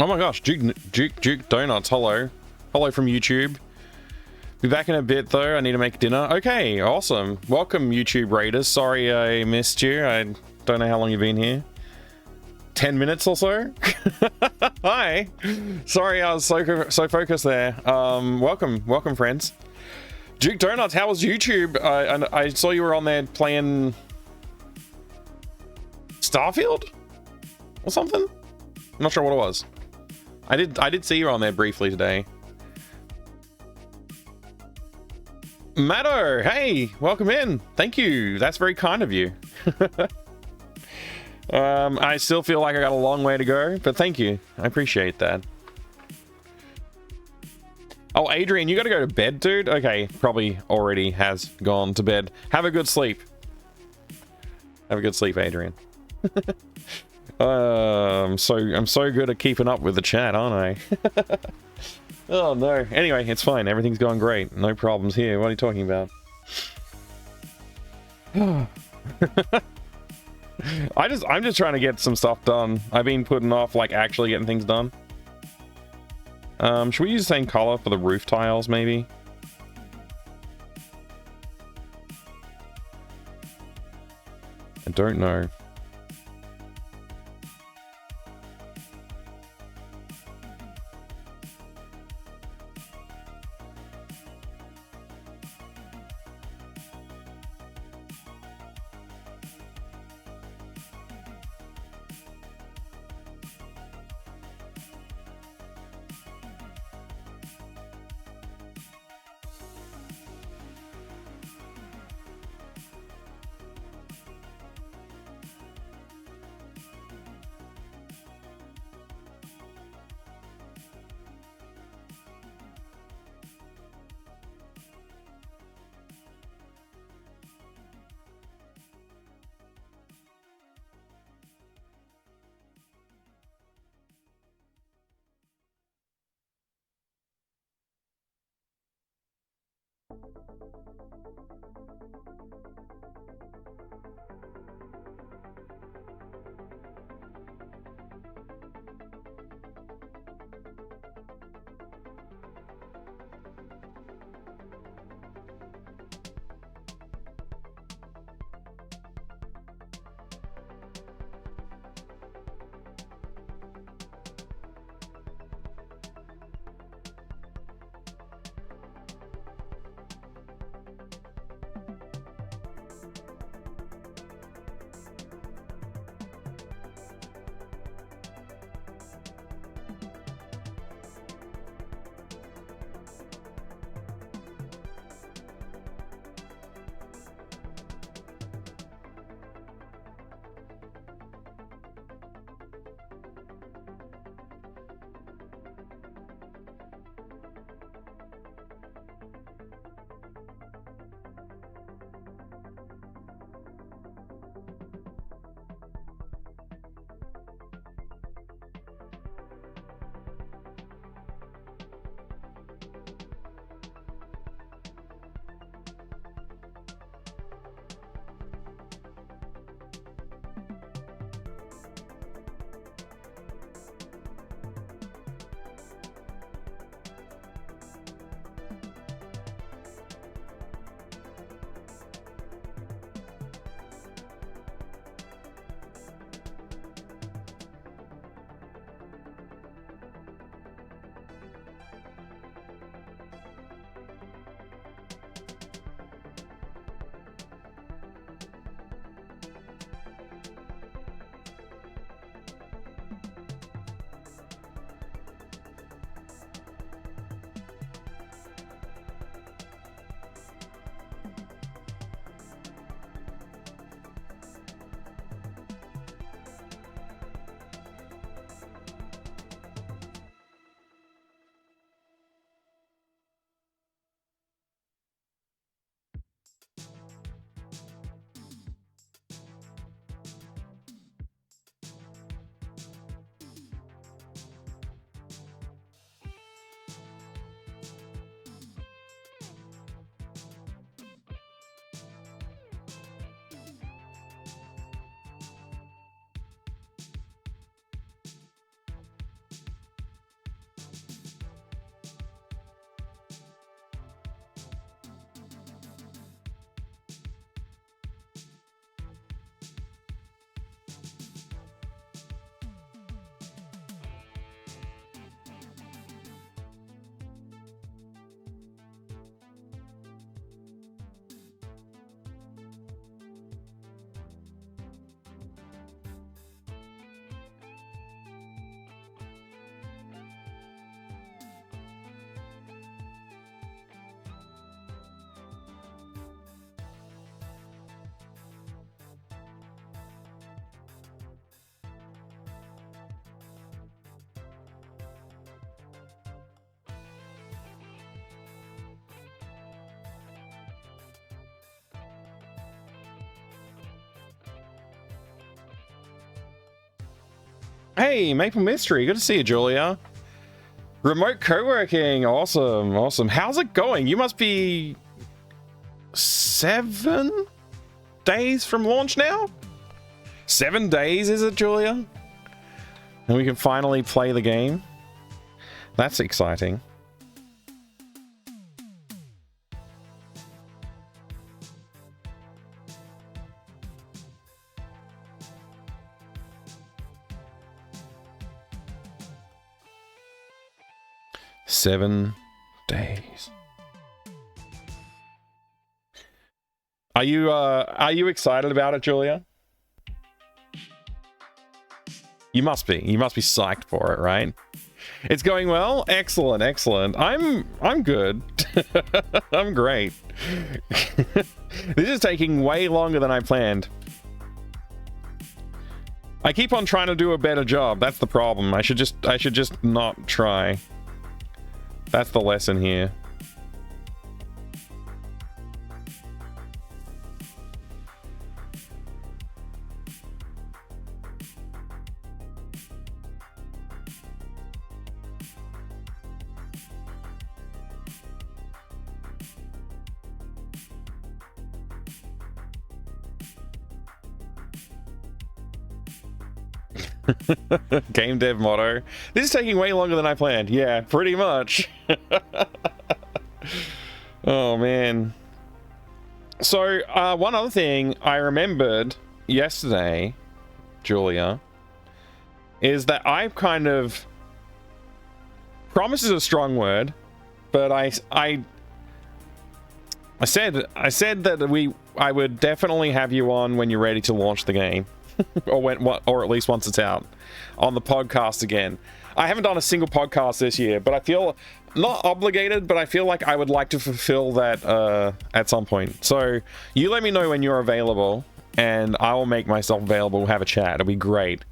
Oh my gosh, Duke Donuts, hello. Hello from YouTube. Be back in a bit though, I need to make dinner. Okay, awesome. Welcome YouTube Raiders. Sorry I missed you. I don't know how long you've been here. 10 minutes or so? Hi. Sorry, I was so focused there. Welcome friends. Duke Donuts, how was YouTube? I saw you were on there playing Starfield or something? I'm not sure what it was. I did see you on there briefly today. Matto, hey, welcome in. Thank you. That's very kind of you. I still feel like I got a long way to go, but thank you. I appreciate that. Oh, Adrian, you gotta go to bed, dude? Okay, probably already has gone to bed. Have a good sleep. Have a good sleep, Adrian. I'm so good at keeping up with the chat, aren't I? Oh no. Anyway, it's fine. Everything's going great. No problems here. What are you talking about? I'm just trying to get some stuff done. I've been putting off like actually getting things done. Should we use the same color for the roof tiles, maybe? I don't know. Hey, Maple Mystery. Good to see you, Julia. Remote co-working. Awesome. Awesome. How's it going? You must be 7 days from launch now? 7 days, is it, Julia? And we can finally play the game. That's exciting. Seven days. Are you excited about it, Julia? You must be. You must be psyched for it, right? It's going well? Excellent, excellent. I'm good. I'm great. This is taking way longer than I planned. I keep on trying to do a better job. That's the problem. I should just not try. That's the lesson here. Game dev motto. This is taking way longer than I planned. Yeah, pretty much. Oh, man. So, one other thing I remembered yesterday, Julia, is that I've kind of... Promise is a strong word, but I said that I would definitely have you on when you're ready to launch the game. or at least once it's out on the podcast again. I haven't done a single podcast this year, but I feel not obligated, but I feel like I would like to fulfill that at some point. So you let me know when you're available and I will make myself available. We'll have a chat. It'll be great.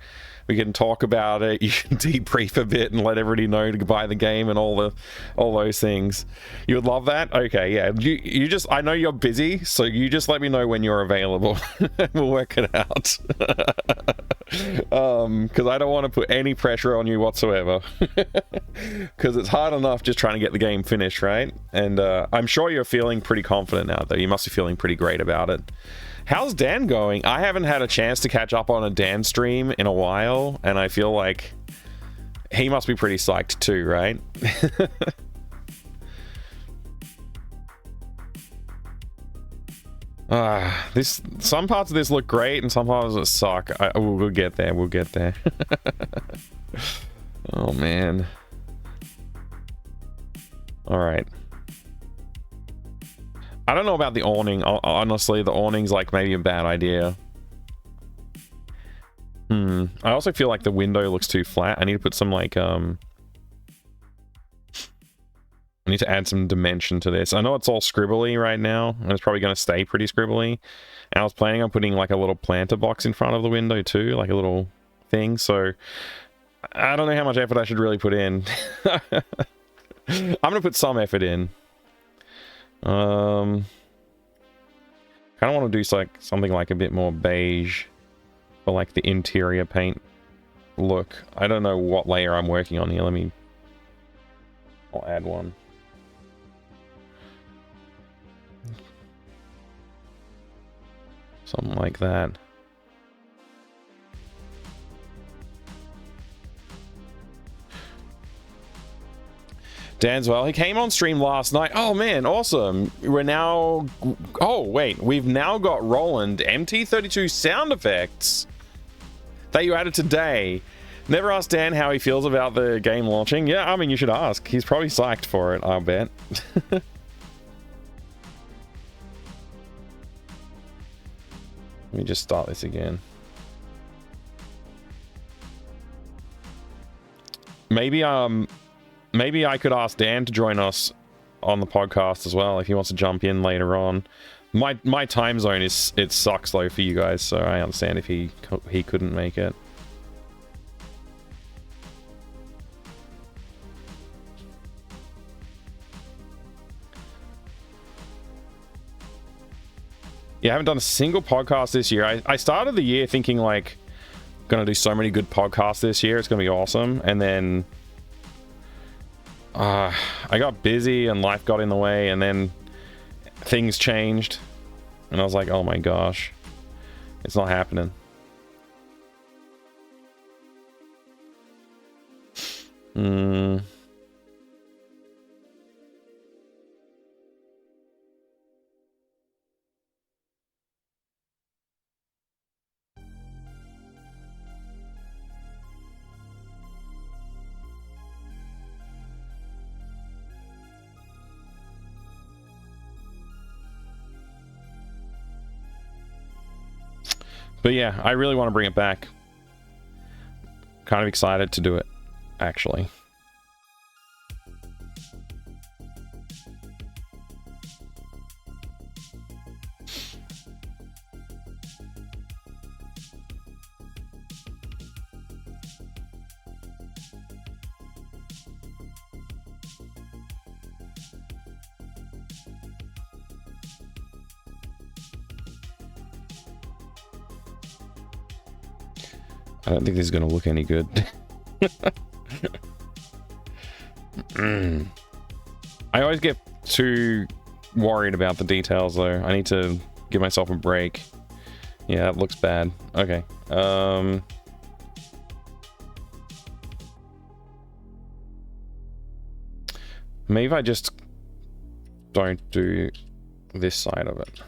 We can talk about it. You can debrief a bit and let everybody know to buy the game and all those things. You would love that? Okay, yeah. You just, I know you're busy, so you just let me know when you're available. We'll work it out. Because I don't want to put any pressure on you whatsoever. Because it's hard enough just trying to get the game finished, right? And I'm sure you're feeling pretty confident now, though. You must be feeling pretty great about it. How's Dan going? I haven't had a chance to catch up on a Dan stream in a while, and I feel like he must be pretty psyched too, right? Some parts of this look great, and some parts of it suck. We'll get there. We'll get there. Oh man. All right. I don't know about the awning. Honestly, the awning's like maybe a bad idea. I also feel like the window looks too flat. I need to put some like I need to add some dimension to this. I know it's all scribbly right now, and it's probably going to stay pretty scribbly. And I was planning on putting like a little planter box in front of the window too, like a little thing. So I don't know how much effort I should really put in. I'm gonna put some effort in. Kind of want to do like something like a bit more beige for like the interior paint look. I don't know what layer I'm working on here. I'll add one. Something like that. Dan's well. He came on stream last night. Oh man, awesome. We're now... Oh wait, we've now got Roland MT32 sound effects that you added today. Never asked Dan how he feels about the game launching. Yeah, I mean, you should ask. He's probably psyched for it, I'll bet. Let me just start this again. Maybe I could ask Dan to join us on the podcast as well if he wants to jump in later on. My time zone it sucks though for you guys, so I understand if he couldn't make it. Yeah, I haven't done a single podcast this year. I started the year thinking like Gonna do so many good podcasts this year. It's gonna be awesome. And then I got busy and life got in the way, and then things changed. And I was like, oh my gosh, it's not happening. But yeah, I really want to bring it back. Kind of excited to do it, actually. I don't think this is going to look any good. I always get too worried about the details, though. I need to give myself a break. Yeah, it looks bad. Okay. Maybe I just don't do this side of it.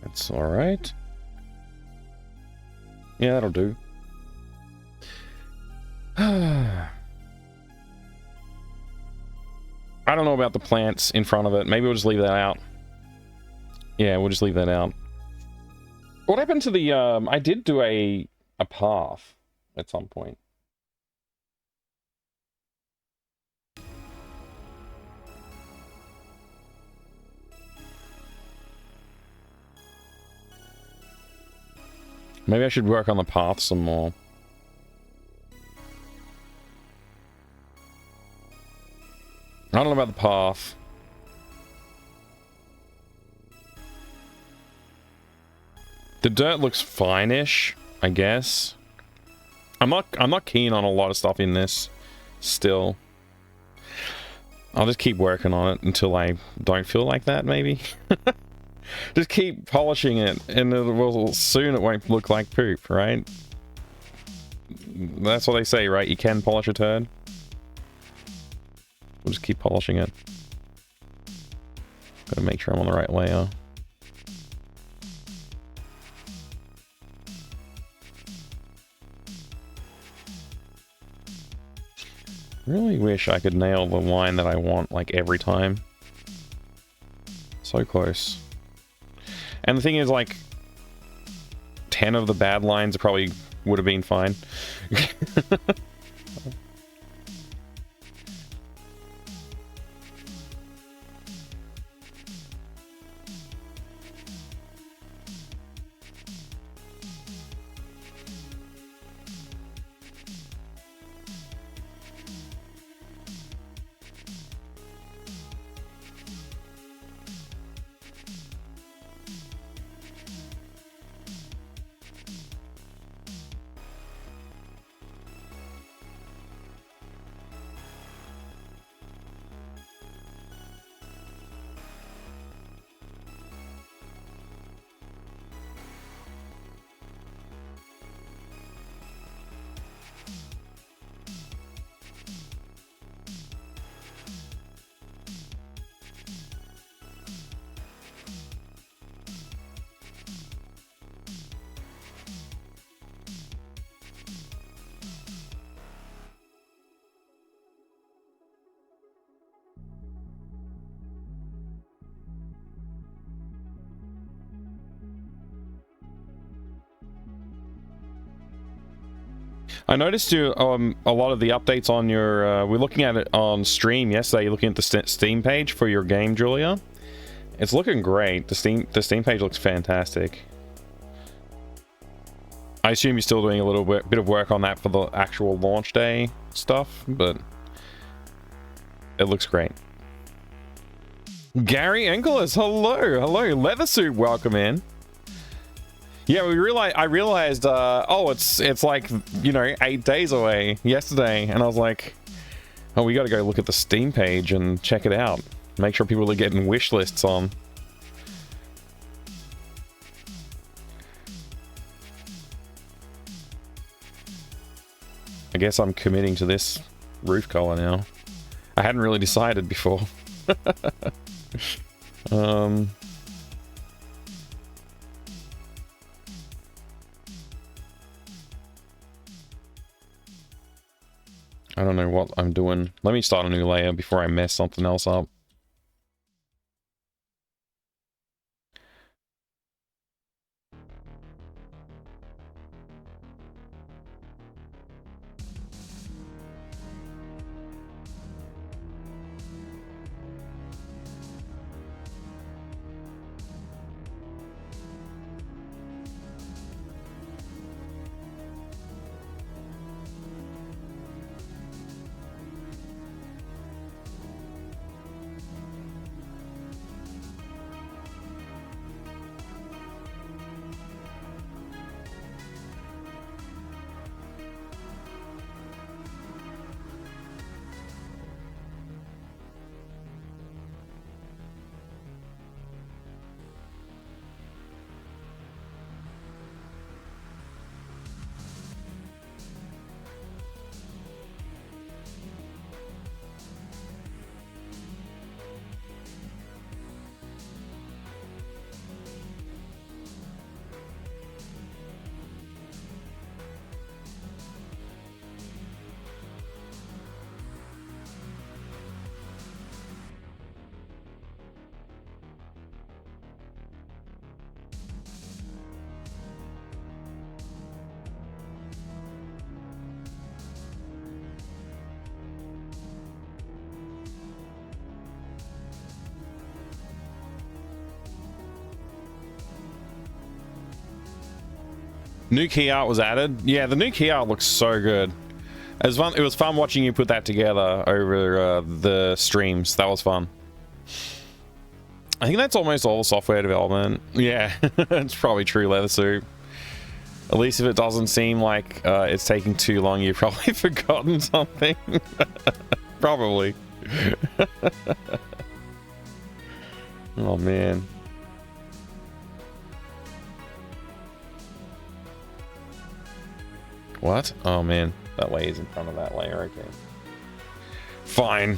That's all right. Yeah, that'll do. I don't know about the plants in front of it. Maybe we'll just leave that out. Yeah, we'll just leave that out. What happened to the, I did do a path at some point. Maybe I should work on the path some more. I don't know about the path. The dirt looks fine-ish, I guess. I'm not keen on a lot of stuff in this still. I'll just keep working on it until I don't feel like that, maybe. Just keep polishing it, and soon it won't look like poop, right? That's what they say, right? You can polish a turd. We'll just keep polishing it. Gotta make sure I'm on the right layer. Really wish I could nail the line that I want, like, every time. So close. And the thing is, like, 10 of the bad lines probably would have been fine. I noticed you a lot of the updates on your. We're looking at it on stream yesterday. You're looking at the Steam page for your game, Julia. It's looking great. The Steam page looks fantastic. I assume you're still doing a little bit of work on that for the actual launch day stuff, but it looks great. Gary Engelis, hello, Leather Suit, welcome in. Yeah, I realized, oh, it's like, you know, 8 days away yesterday, and I was like, oh, we got to go look at the Steam page and check it out. Make sure people are getting wish lists on. I guess I'm committing to this roof color now. I hadn't really decided before. I don't know what I'm doing. Let me start a new layer before I mess something else up. New key art was added. Yeah, the new key art looks so good. It was fun watching you put that together over the streams. That was fun. I think that's almost all the software development. Yeah, it's probably true, Leather Suit. At least if it doesn't seem like it's taking too long, you've probably forgotten something. Probably. Oh, man. What? Oh, man. That layer is in front of that layer. Okay. Fine.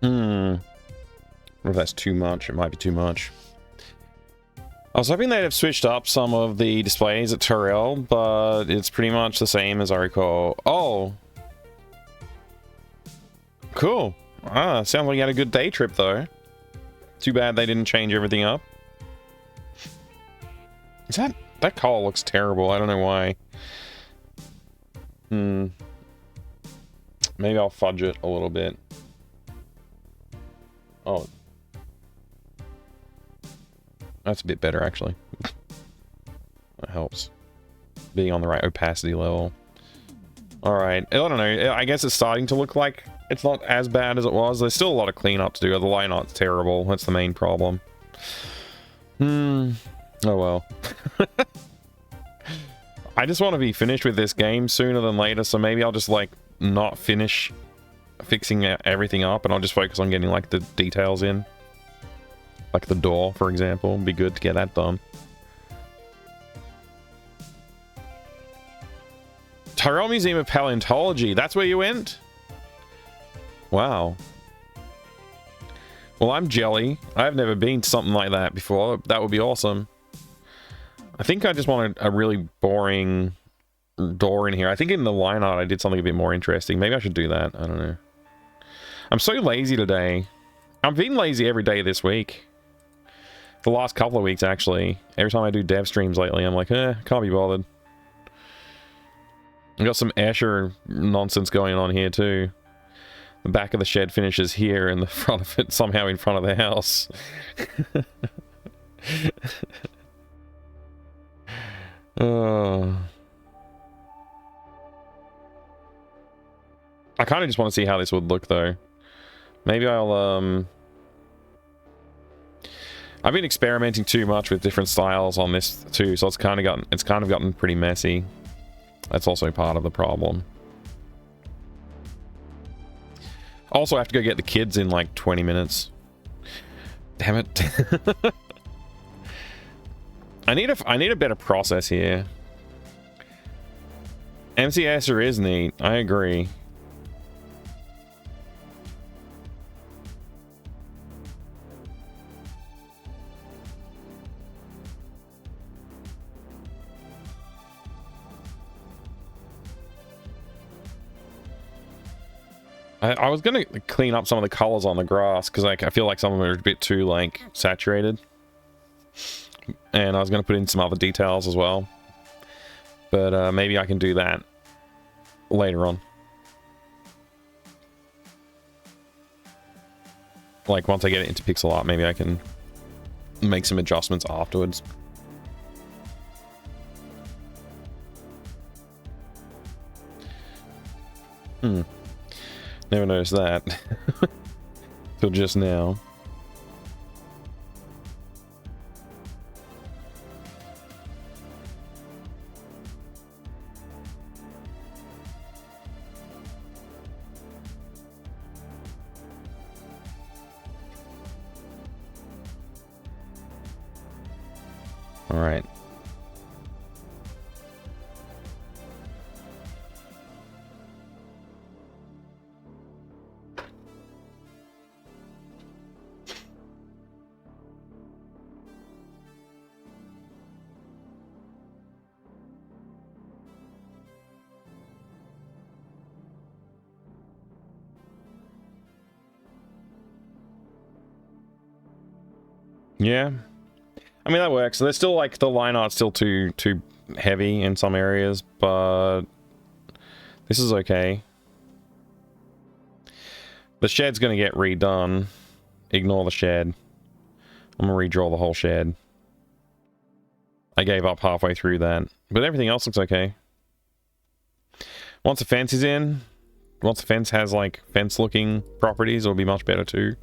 What if that's too much? It might be too much. I was hoping they'd have switched up some of the displays at Tyrrell, but it's pretty much the same as I recall. Oh! Cool. Ah, sounds like you had a good day trip, though. Too bad they didn't change everything up. Is that... That call looks terrible. I don't know why. Maybe I'll fudge it a little bit. Oh. That's a bit better, actually. That helps. Being on the right opacity level. Alright. I don't know. I guess it's starting to look like it's not as bad as it was. There's still a lot of cleanup to do. The line art's terrible. That's the main problem. Oh well. I just want to be finished with this game sooner than later, so maybe I'll just, like, not finish fixing everything up, and I'll just focus on getting, like, the details in. Like the door, for example. It'd be good to get that done. Tyrrell Museum of Paleontology. That's where you went? Wow. Well, I'm jelly. I've never been to something like that before. That would be awesome. I think I just wanted a really boring door in here. I think in the line art I did something a bit more interesting. Maybe I should do that. I don't know. I'm so lazy today. I've been lazy every day this week. The last couple of weeks, actually. Every time I do dev streams lately, I'm like, can't be bothered. I've got some Escher nonsense going on here, too. The back of the shed finishes here, and the front of it somehow in front of the house. I kind of just want to see how this would look, though. Maybe I'll, I've been experimenting too much with different styles on this too, so it's kind of gotten pretty messy. That's also part of the problem. Also, I have to go get the kids in like 20 minutes. Damn it. I need a better process here. MCSer is neat. I agree. I was gonna clean up some of the colors on the grass because I feel like some of them are a bit too like saturated, and I was gonna put in some other details as well, but maybe I can do that later on. Like once I get it into pixel art, maybe I can make some adjustments afterwards. Never noticed that. Till just now. All right. Yeah, I mean that works. There's still like the line art's still too heavy in some areas, but this is okay. The shed's gonna get redone. Ignore the shed. I'm gonna redraw the whole shed. I gave up halfway through that, but everything else looks okay. Once the fence is in, once the fence has like fence-looking properties, it'll be much better too.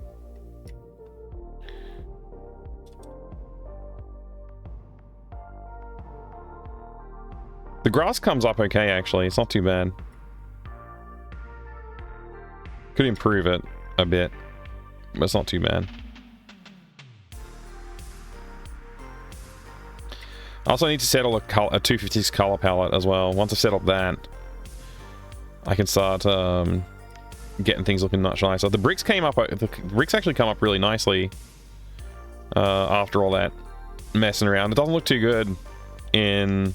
The grass comes up okay, actually. It's not too bad. Could improve it a bit, but it's not too bad. I also need to settle a 256 color palette as well. Once I've settled that, I can start getting things looking much nicer. The bricks came up. The bricks actually come up really nicely after all that messing around. It doesn't look too good in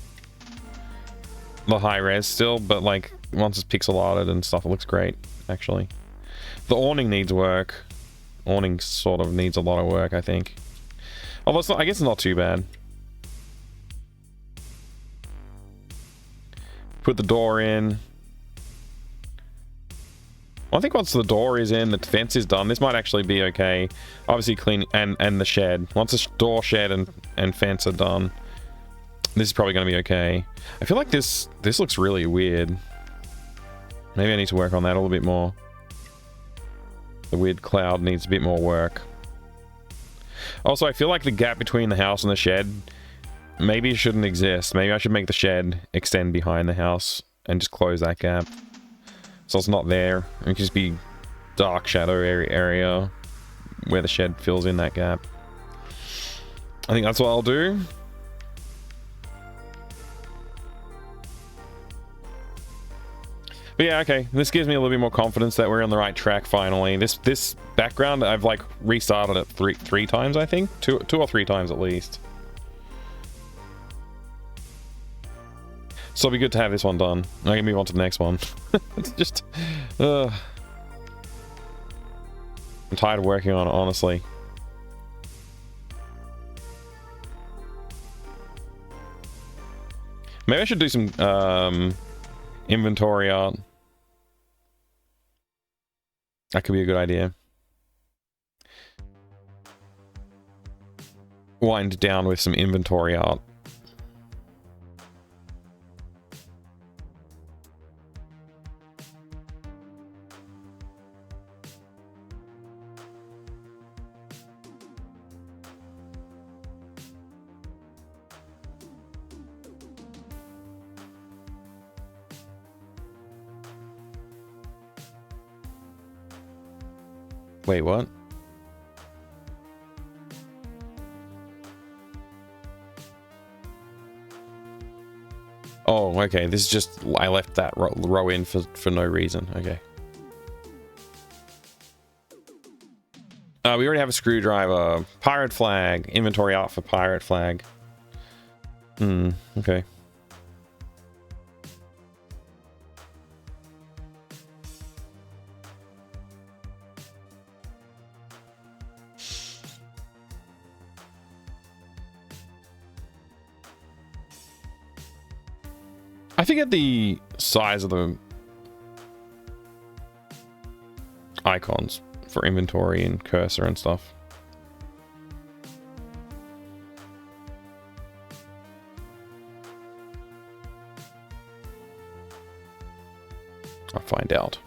the high res still, but like once it's pixel arted and stuff, it looks great actually. The awning needs work. Awning sort of needs a lot of work, I think. Although it's not, I guess it's not too bad. Put the door in. I think once the door is in, the fence is done, this might actually be okay. Obviously clean, and the shed. Once the door, shed, and fence are done, this is probably going to be okay. I feel like this looks really weird. Maybe I need to work on that a little bit more. The weird cloud needs a bit more work. Also, I feel like the gap between the house and the shed maybe shouldn't exist. Maybe I should make the shed extend behind the house and just close that gap. So it's not there. It can just be dark shadow area where the shed fills in that gap. I think that's what I'll do. But yeah, okay. This gives me a little bit more confidence that we're on the right track finally. This background, I've like restarted it three times, I think. Two or three times at least. So it'll be good to have this one done. I can move on to the next one. It's just... I'm tired of working on it, honestly. Maybe I should do some inventory art. That could be a good idea. Wind down with some inventory art. Wait, what? Oh, okay. This is just... I left that row in for no reason. Okay. We already have a screwdriver. Pirate flag. Inventory art for pirate flag. Okay. I forget the size of the icons for inventory and cursor and stuff. I'll find out.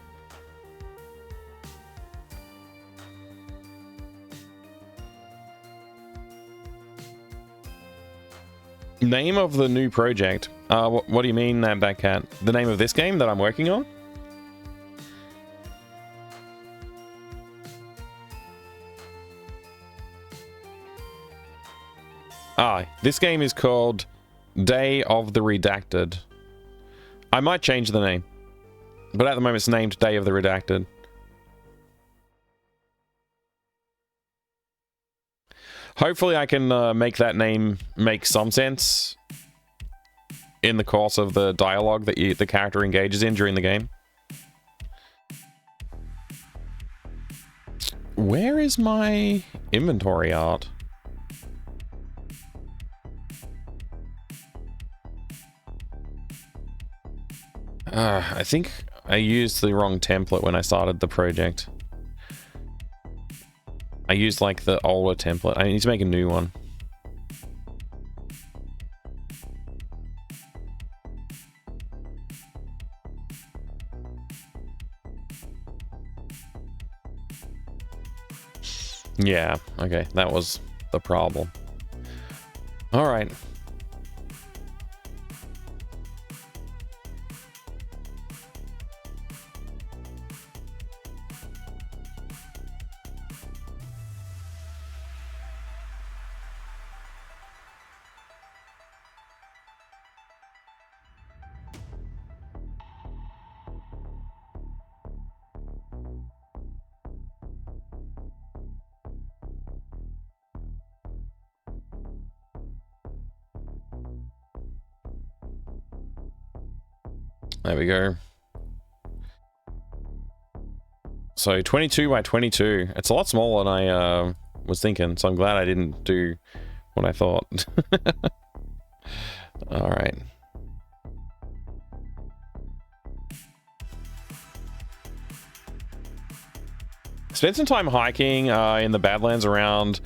Name of the new project. What do you mean, that cat? The name of this game that I'm working on? This game is called Day of the Redacted. I might change the name, but at the moment it's named Day of the Redacted. Hopefully I can make that name make some sense in the course of the dialogue that the character engages in during the game. Where is my inventory art? I think I used the wrong template when I started the project. I used like the older template. I need to make a new one. Yeah, okay, that was the problem. All right. There we go. So 22 by 22. It's a lot smaller than I was thinking, so I'm glad I didn't do what I thought. All right. Spent some time hiking in the Badlands around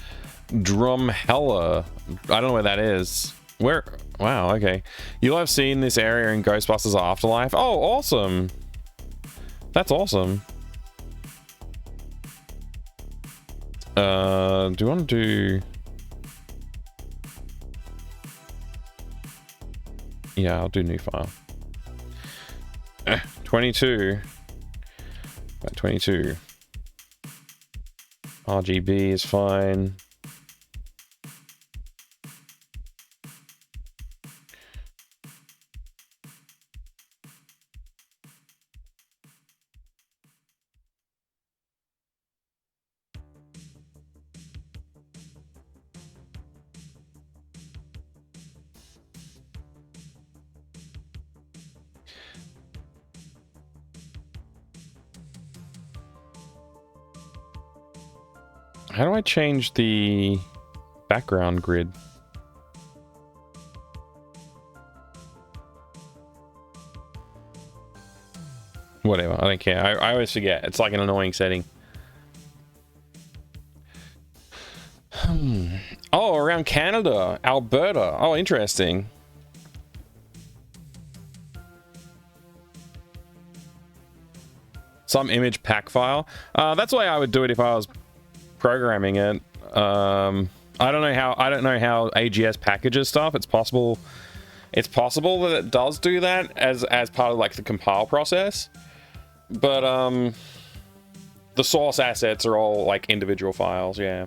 Drumheller. I don't know where that is. Where? Wow, okay. You'll have seen this area in Ghostbusters Afterlife. Oh, awesome. That's awesome. Do you want to do... Yeah, I'll do new file. 22 by 22. RGB is fine. How do I change the background grid? Whatever, I don't care. I always forget. It's like an annoying setting. Oh, around Canada, Alberta. Oh, interesting. Some image pack file. That's the way I would do it if I was programming it. I don't know how AGS packages stuff. It's possible that it does do that as part of like the compile process, but the source assets are all like individual files. Yeah.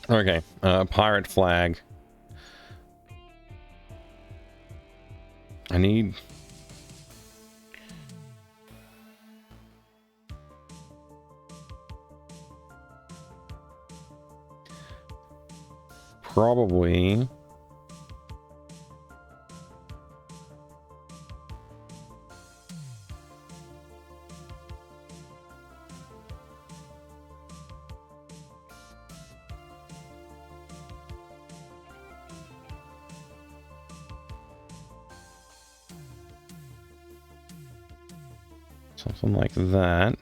Okay. Pirate flag. I need... Probably... something like that.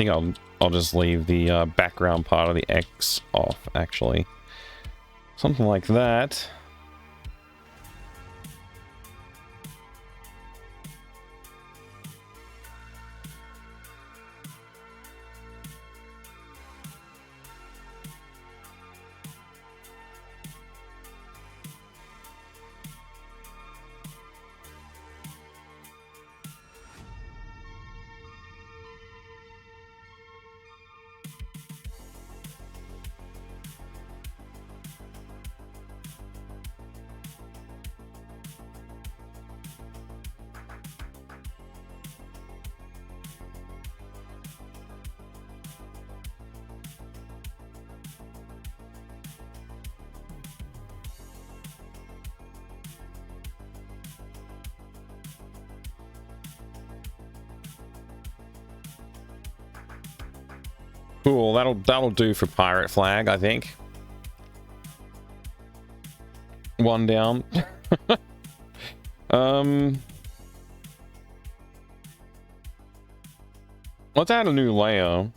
think I'll just leave the background part of the X off, actually. Something like that. Cool, that'll do for pirate flag, I think. One down. Let's add a new layer.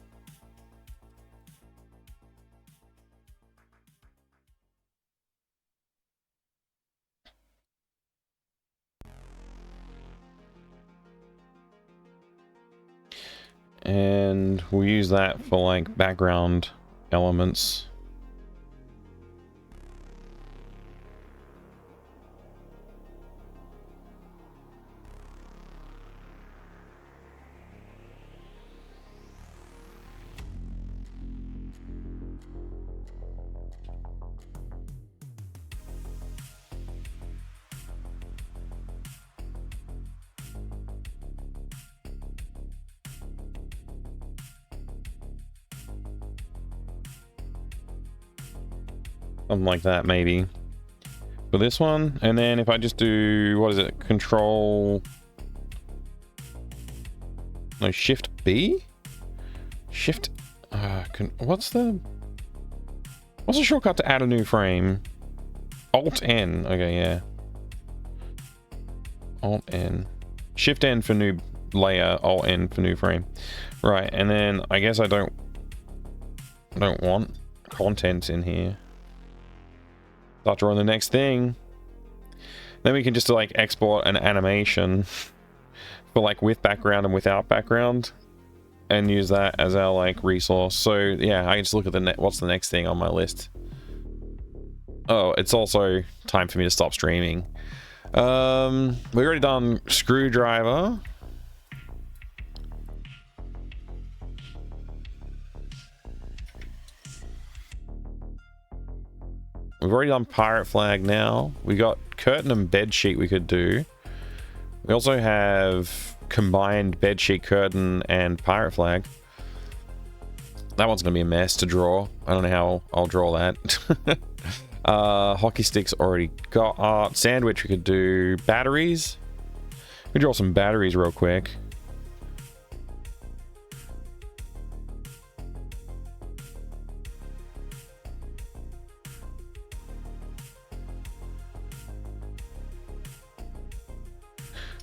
And we'll use that for like background elements. Something like that, maybe. For this one, and then if I just do, what is it? Control... No, Shift B? Shift... what's the shortcut to add a new frame? Alt N. Okay, yeah. Alt N. Shift N for new layer, Alt N for new frame. Right, and then I guess I don't want content in here. Start drawing the next thing. Then we can just like export an animation for like with background and without background and use that as our like resource. So yeah, I can just look at the what's the next thing on my list. Oh, it's also time for me to stop streaming. We already done screwdriver. We've already done pirate flag now. We got curtain and bed sheet we could do. We also have combined bed sheet, curtain, and pirate flag. That one's gonna be a mess to draw. I don't know how I'll draw that. Hockey sticks already got art. Sandwich we could do. Batteries. We draw some batteries real quick.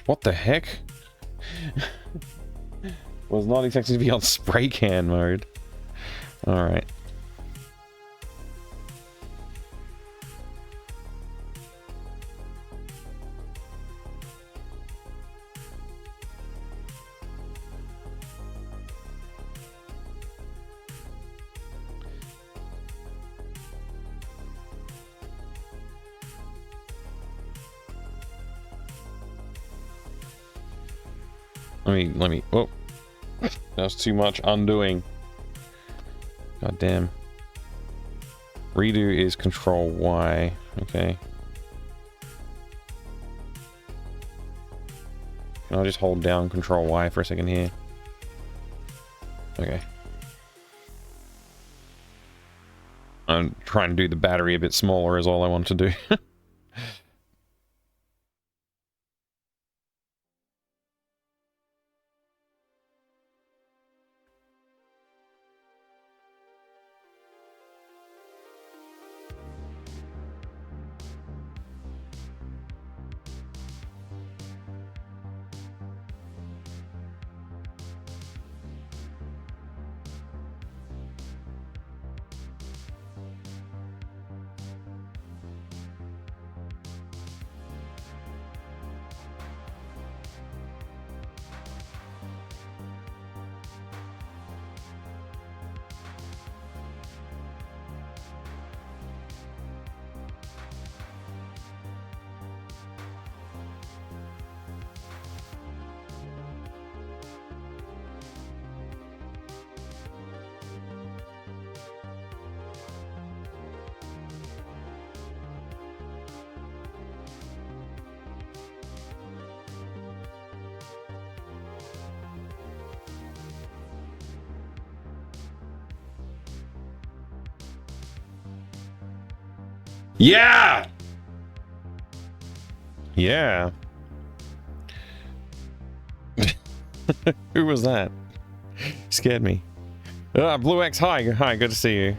What the heck? Was not expected to be on spray can mode. Alright. Let me, oh, that's too much undoing. God damn. Redo is Control Y, okay. Can I just hold down Control Y for a second here? Okay. I'm trying to do the battery a bit smaller is all I want to do. Yeah! Yeah. Who was that? Scared me. Blue X, hi. Hi, good to see you.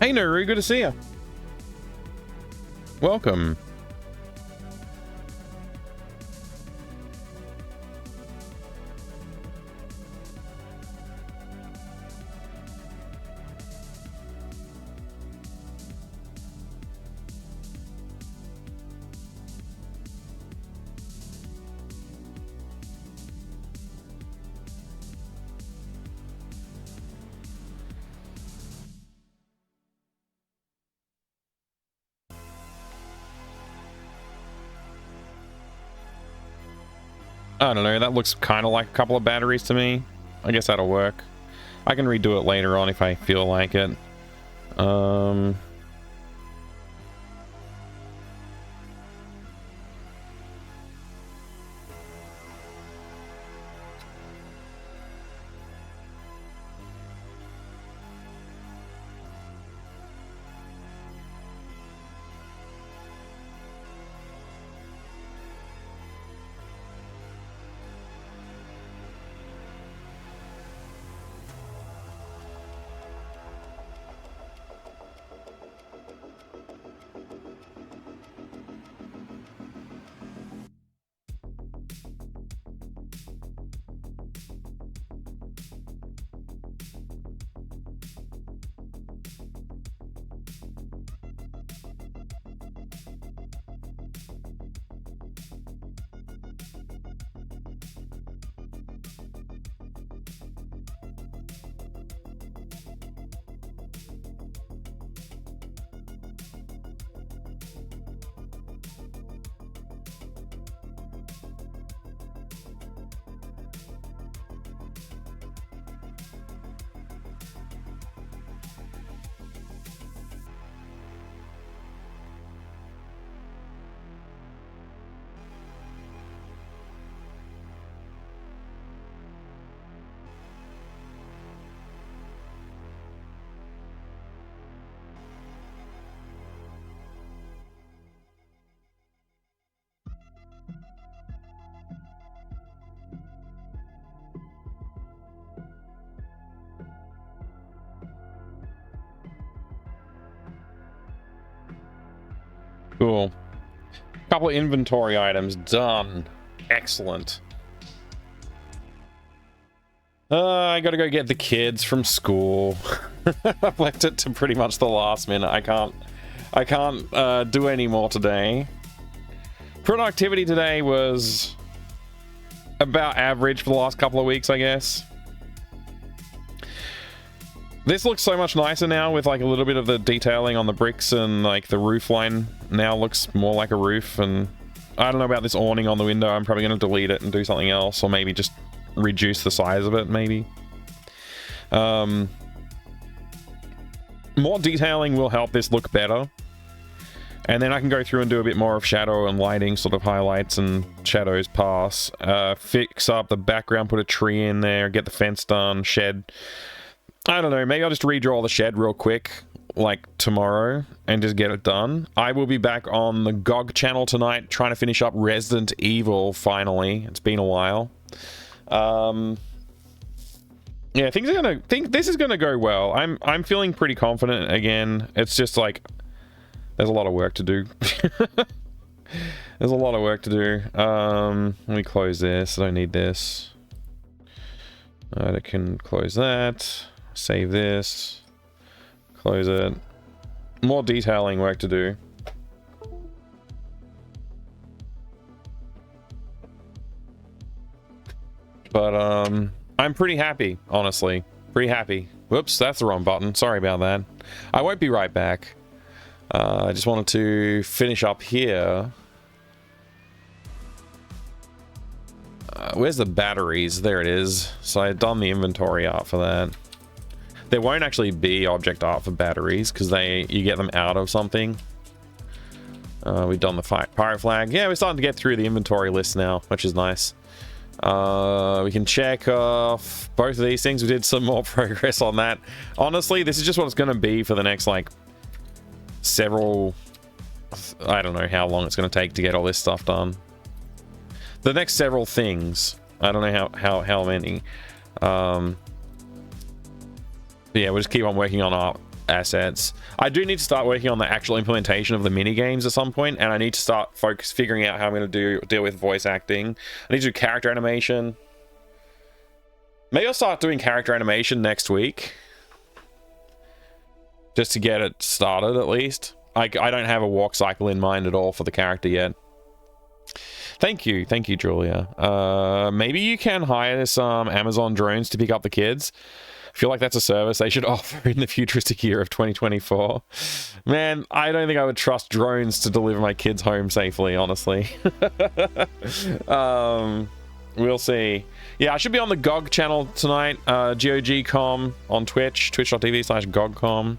Hey Nuru, good to see you. Welcome. I don't know, that looks kind of like a couple of batteries to me. I guess that'll work. I can redo it later on if I feel like it. Cool. Couple of inventory items done. Excellent. I gotta go get the kids from school. I've left it to pretty much the last minute. I can't do any more today. Productivity today was about average for the last couple of weeks, I guess. This looks so much nicer now with like a little bit of the detailing on the bricks, and like the roof line now looks more like a roof. And I don't know about this awning on the window. I'm probably going to delete it and do something else, or maybe just reduce the size of it, maybe. More detailing will help this look better. And then I can go through and do a bit more of shadow and lighting, sort of highlights and shadows pass. Fix up the background, put a tree in there, get the fence done, shed. I don't know, maybe I'll just redraw the shed real quick, like tomorrow, and just get it done. I will be back on the GOG channel tonight, trying to finish up Resident Evil, finally. It's been a while. Yeah, this is gonna go well. I'm feeling pretty confident again. It's just like, there's a lot of work to do. There's a lot of work to do. Let me close this. I don't need this. I can close that. Save this. Close it. More detailing work to do. But I'm pretty happy, honestly. Pretty happy. Whoops, that's the wrong button. Sorry about that. I won't be right back. I just wanted to finish up here. Where's the batteries? There it is. So I've done the inventory art for that. There won't actually be object art for batteries because you get them out of something. We've done the pirate flag. Yeah, we're starting to get through the inventory list now, which is nice. We can check off both of these things. We did some more progress on that. Honestly, this is just what it's going to be for the next, like, several... I don't know how long it's going to take to get all this stuff done. The next several things. I don't know how many. Yeah, we'll just keep on working on assets. I do need to start working on the actual implementation of the mini games at some point, and I need to start figuring out how I'm going to deal with voice acting. I need to do character animation. Maybe I'll start doing character animation next week, just to get it started at least. I don't have a walk cycle in mind at all for the character yet. Thank you, Julia. Maybe you can hire some Amazon drones to pick up the kids. I feel like that's a service they should offer in the futuristic year of 2024. Man, I don't think I would trust drones to deliver my kids home safely, honestly. We'll see. Yeah, I should be on the GOG channel tonight. GOG.com on Twitch, twitch.tv/GOGcom.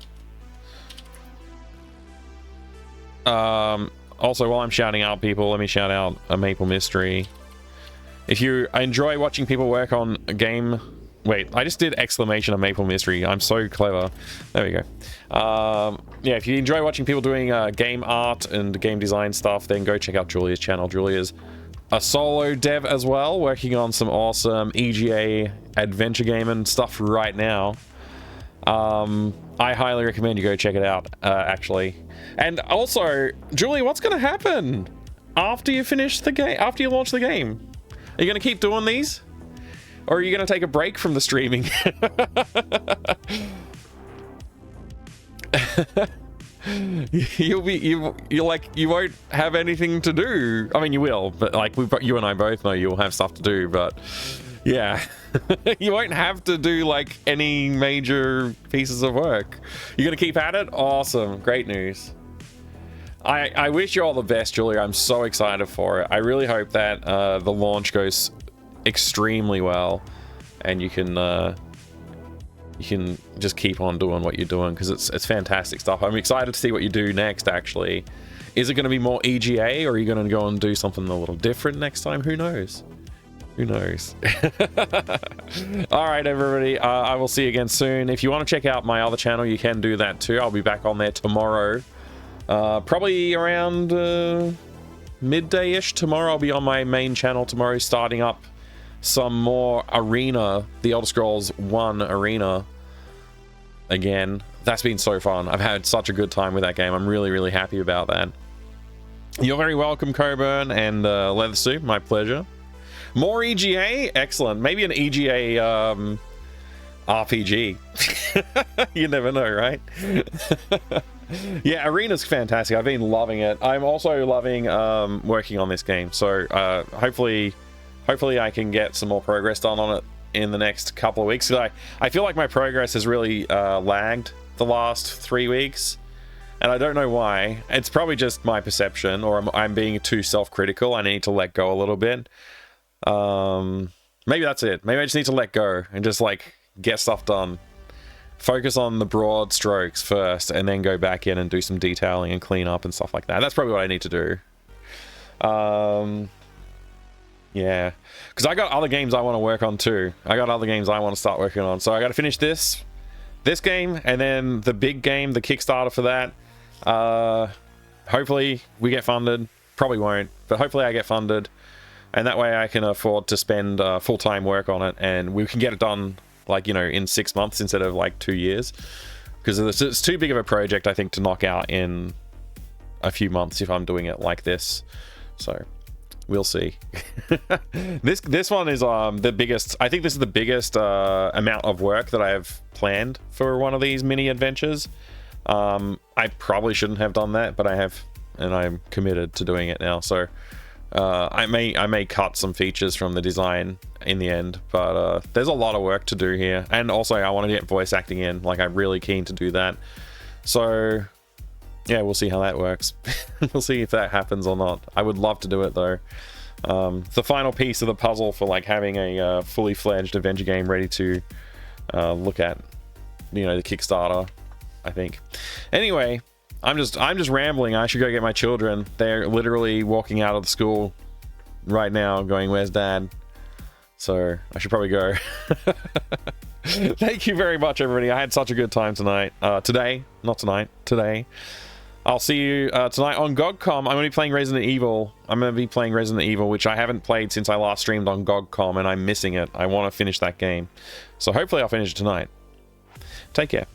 Also, while I'm shouting out people, let me shout out a Maple Mystery. If you enjoy watching people work on a game... Wait, I just did exclamation of Maple Mystery. I'm so clever. There we go. Yeah, if you enjoy watching people doing game art and game design stuff, then go check out Julia's channel. Julia's a solo dev as well, working on some awesome EGA adventure game and stuff right now. I highly recommend you go check it out, actually. And also, Julie, what's going to happen after you finish the game, after you launch the game? Are you going to keep doing these? Or are you going to take a break from the streaming? You won't have anything to do. I mean, you will, but like you and I both know you'll have stuff to do, but yeah. You won't have to do like any major pieces of work. You're going to keep at it? Awesome. Great news. I wish you all the best, Julia. I'm so excited for it. I really hope that the launch goes extremely well, and you can just keep on doing what you're doing, because it's fantastic stuff. I'm excited to see what you do next, actually. Is it going to be more EGA, or are you going to go and do something a little different next time? Who knows? Who knows? All right, everybody. I will see you again soon. If you want to check out my other channel, you can do that too. I'll be back on there tomorrow. Probably around midday-ish tomorrow. I'll be on my main channel tomorrow, starting up some more Arena, the Elder Scrolls 1 Arena again. That's been so fun. I've had such a good time with that game. I'm really, really happy about that. You're very welcome, Coburn and Leather Soup. My pleasure. More EGA? Excellent. Maybe an EGA RPG. You never know, right? Yeah, Arena's fantastic. I've been loving it. I'm also loving working on this game. So hopefully I can get some more progress done on it in the next couple of weeks. I feel like my progress has really lagged the last 3 weeks, and I don't know why. It's probably just my perception, or I'm being too self-critical. I need to let go a little bit. Maybe that's it. Maybe I just need to let go and just like get stuff done. Focus on the broad strokes first, and then go back in and do some detailing and clean up and stuff like that. That's probably what I need to do. Yeah, because I got other games I want to work on too. I got other games I want to start working on. So I got to finish this game, and then the big game, the Kickstarter for that. Hopefully we get funded. Probably won't, but hopefully I get funded. And that way I can afford to spend full-time work on it, and we can get it done, like, you know, in 6 months instead of like 2 years. Because it's too big of a project, I think, to knock out in a few months if I'm doing it like this. So we'll see. This one is the biggest. I think this is the biggest amount of work that I have planned for one of these mini adventures. I probably shouldn't have done that, but I have, and I'm committed to doing it now. So I may cut some features from the design in the end, but there's a lot of work to do here. And also I want to get voice acting in. Like, I'm really keen to do that. So yeah, we'll see how that works. We'll see if that happens or not. I would love to do it though. The final piece of the puzzle for like having a fully fledged adventure game ready to look at, you know, the Kickstarter, I think. Anyway, I'm just rambling. I should go get my children. They're literally walking out of the school right now going, "Where's Dad?" So I should probably go. Thank you very much, everybody. I had such a good time tonight. Today. I'll see you tonight on GOGcom. I'm going to be playing Resident Evil. Which I haven't played since I last streamed on GOGcom, and I'm missing it. I want to finish that game. So hopefully I'll finish it tonight. Take care.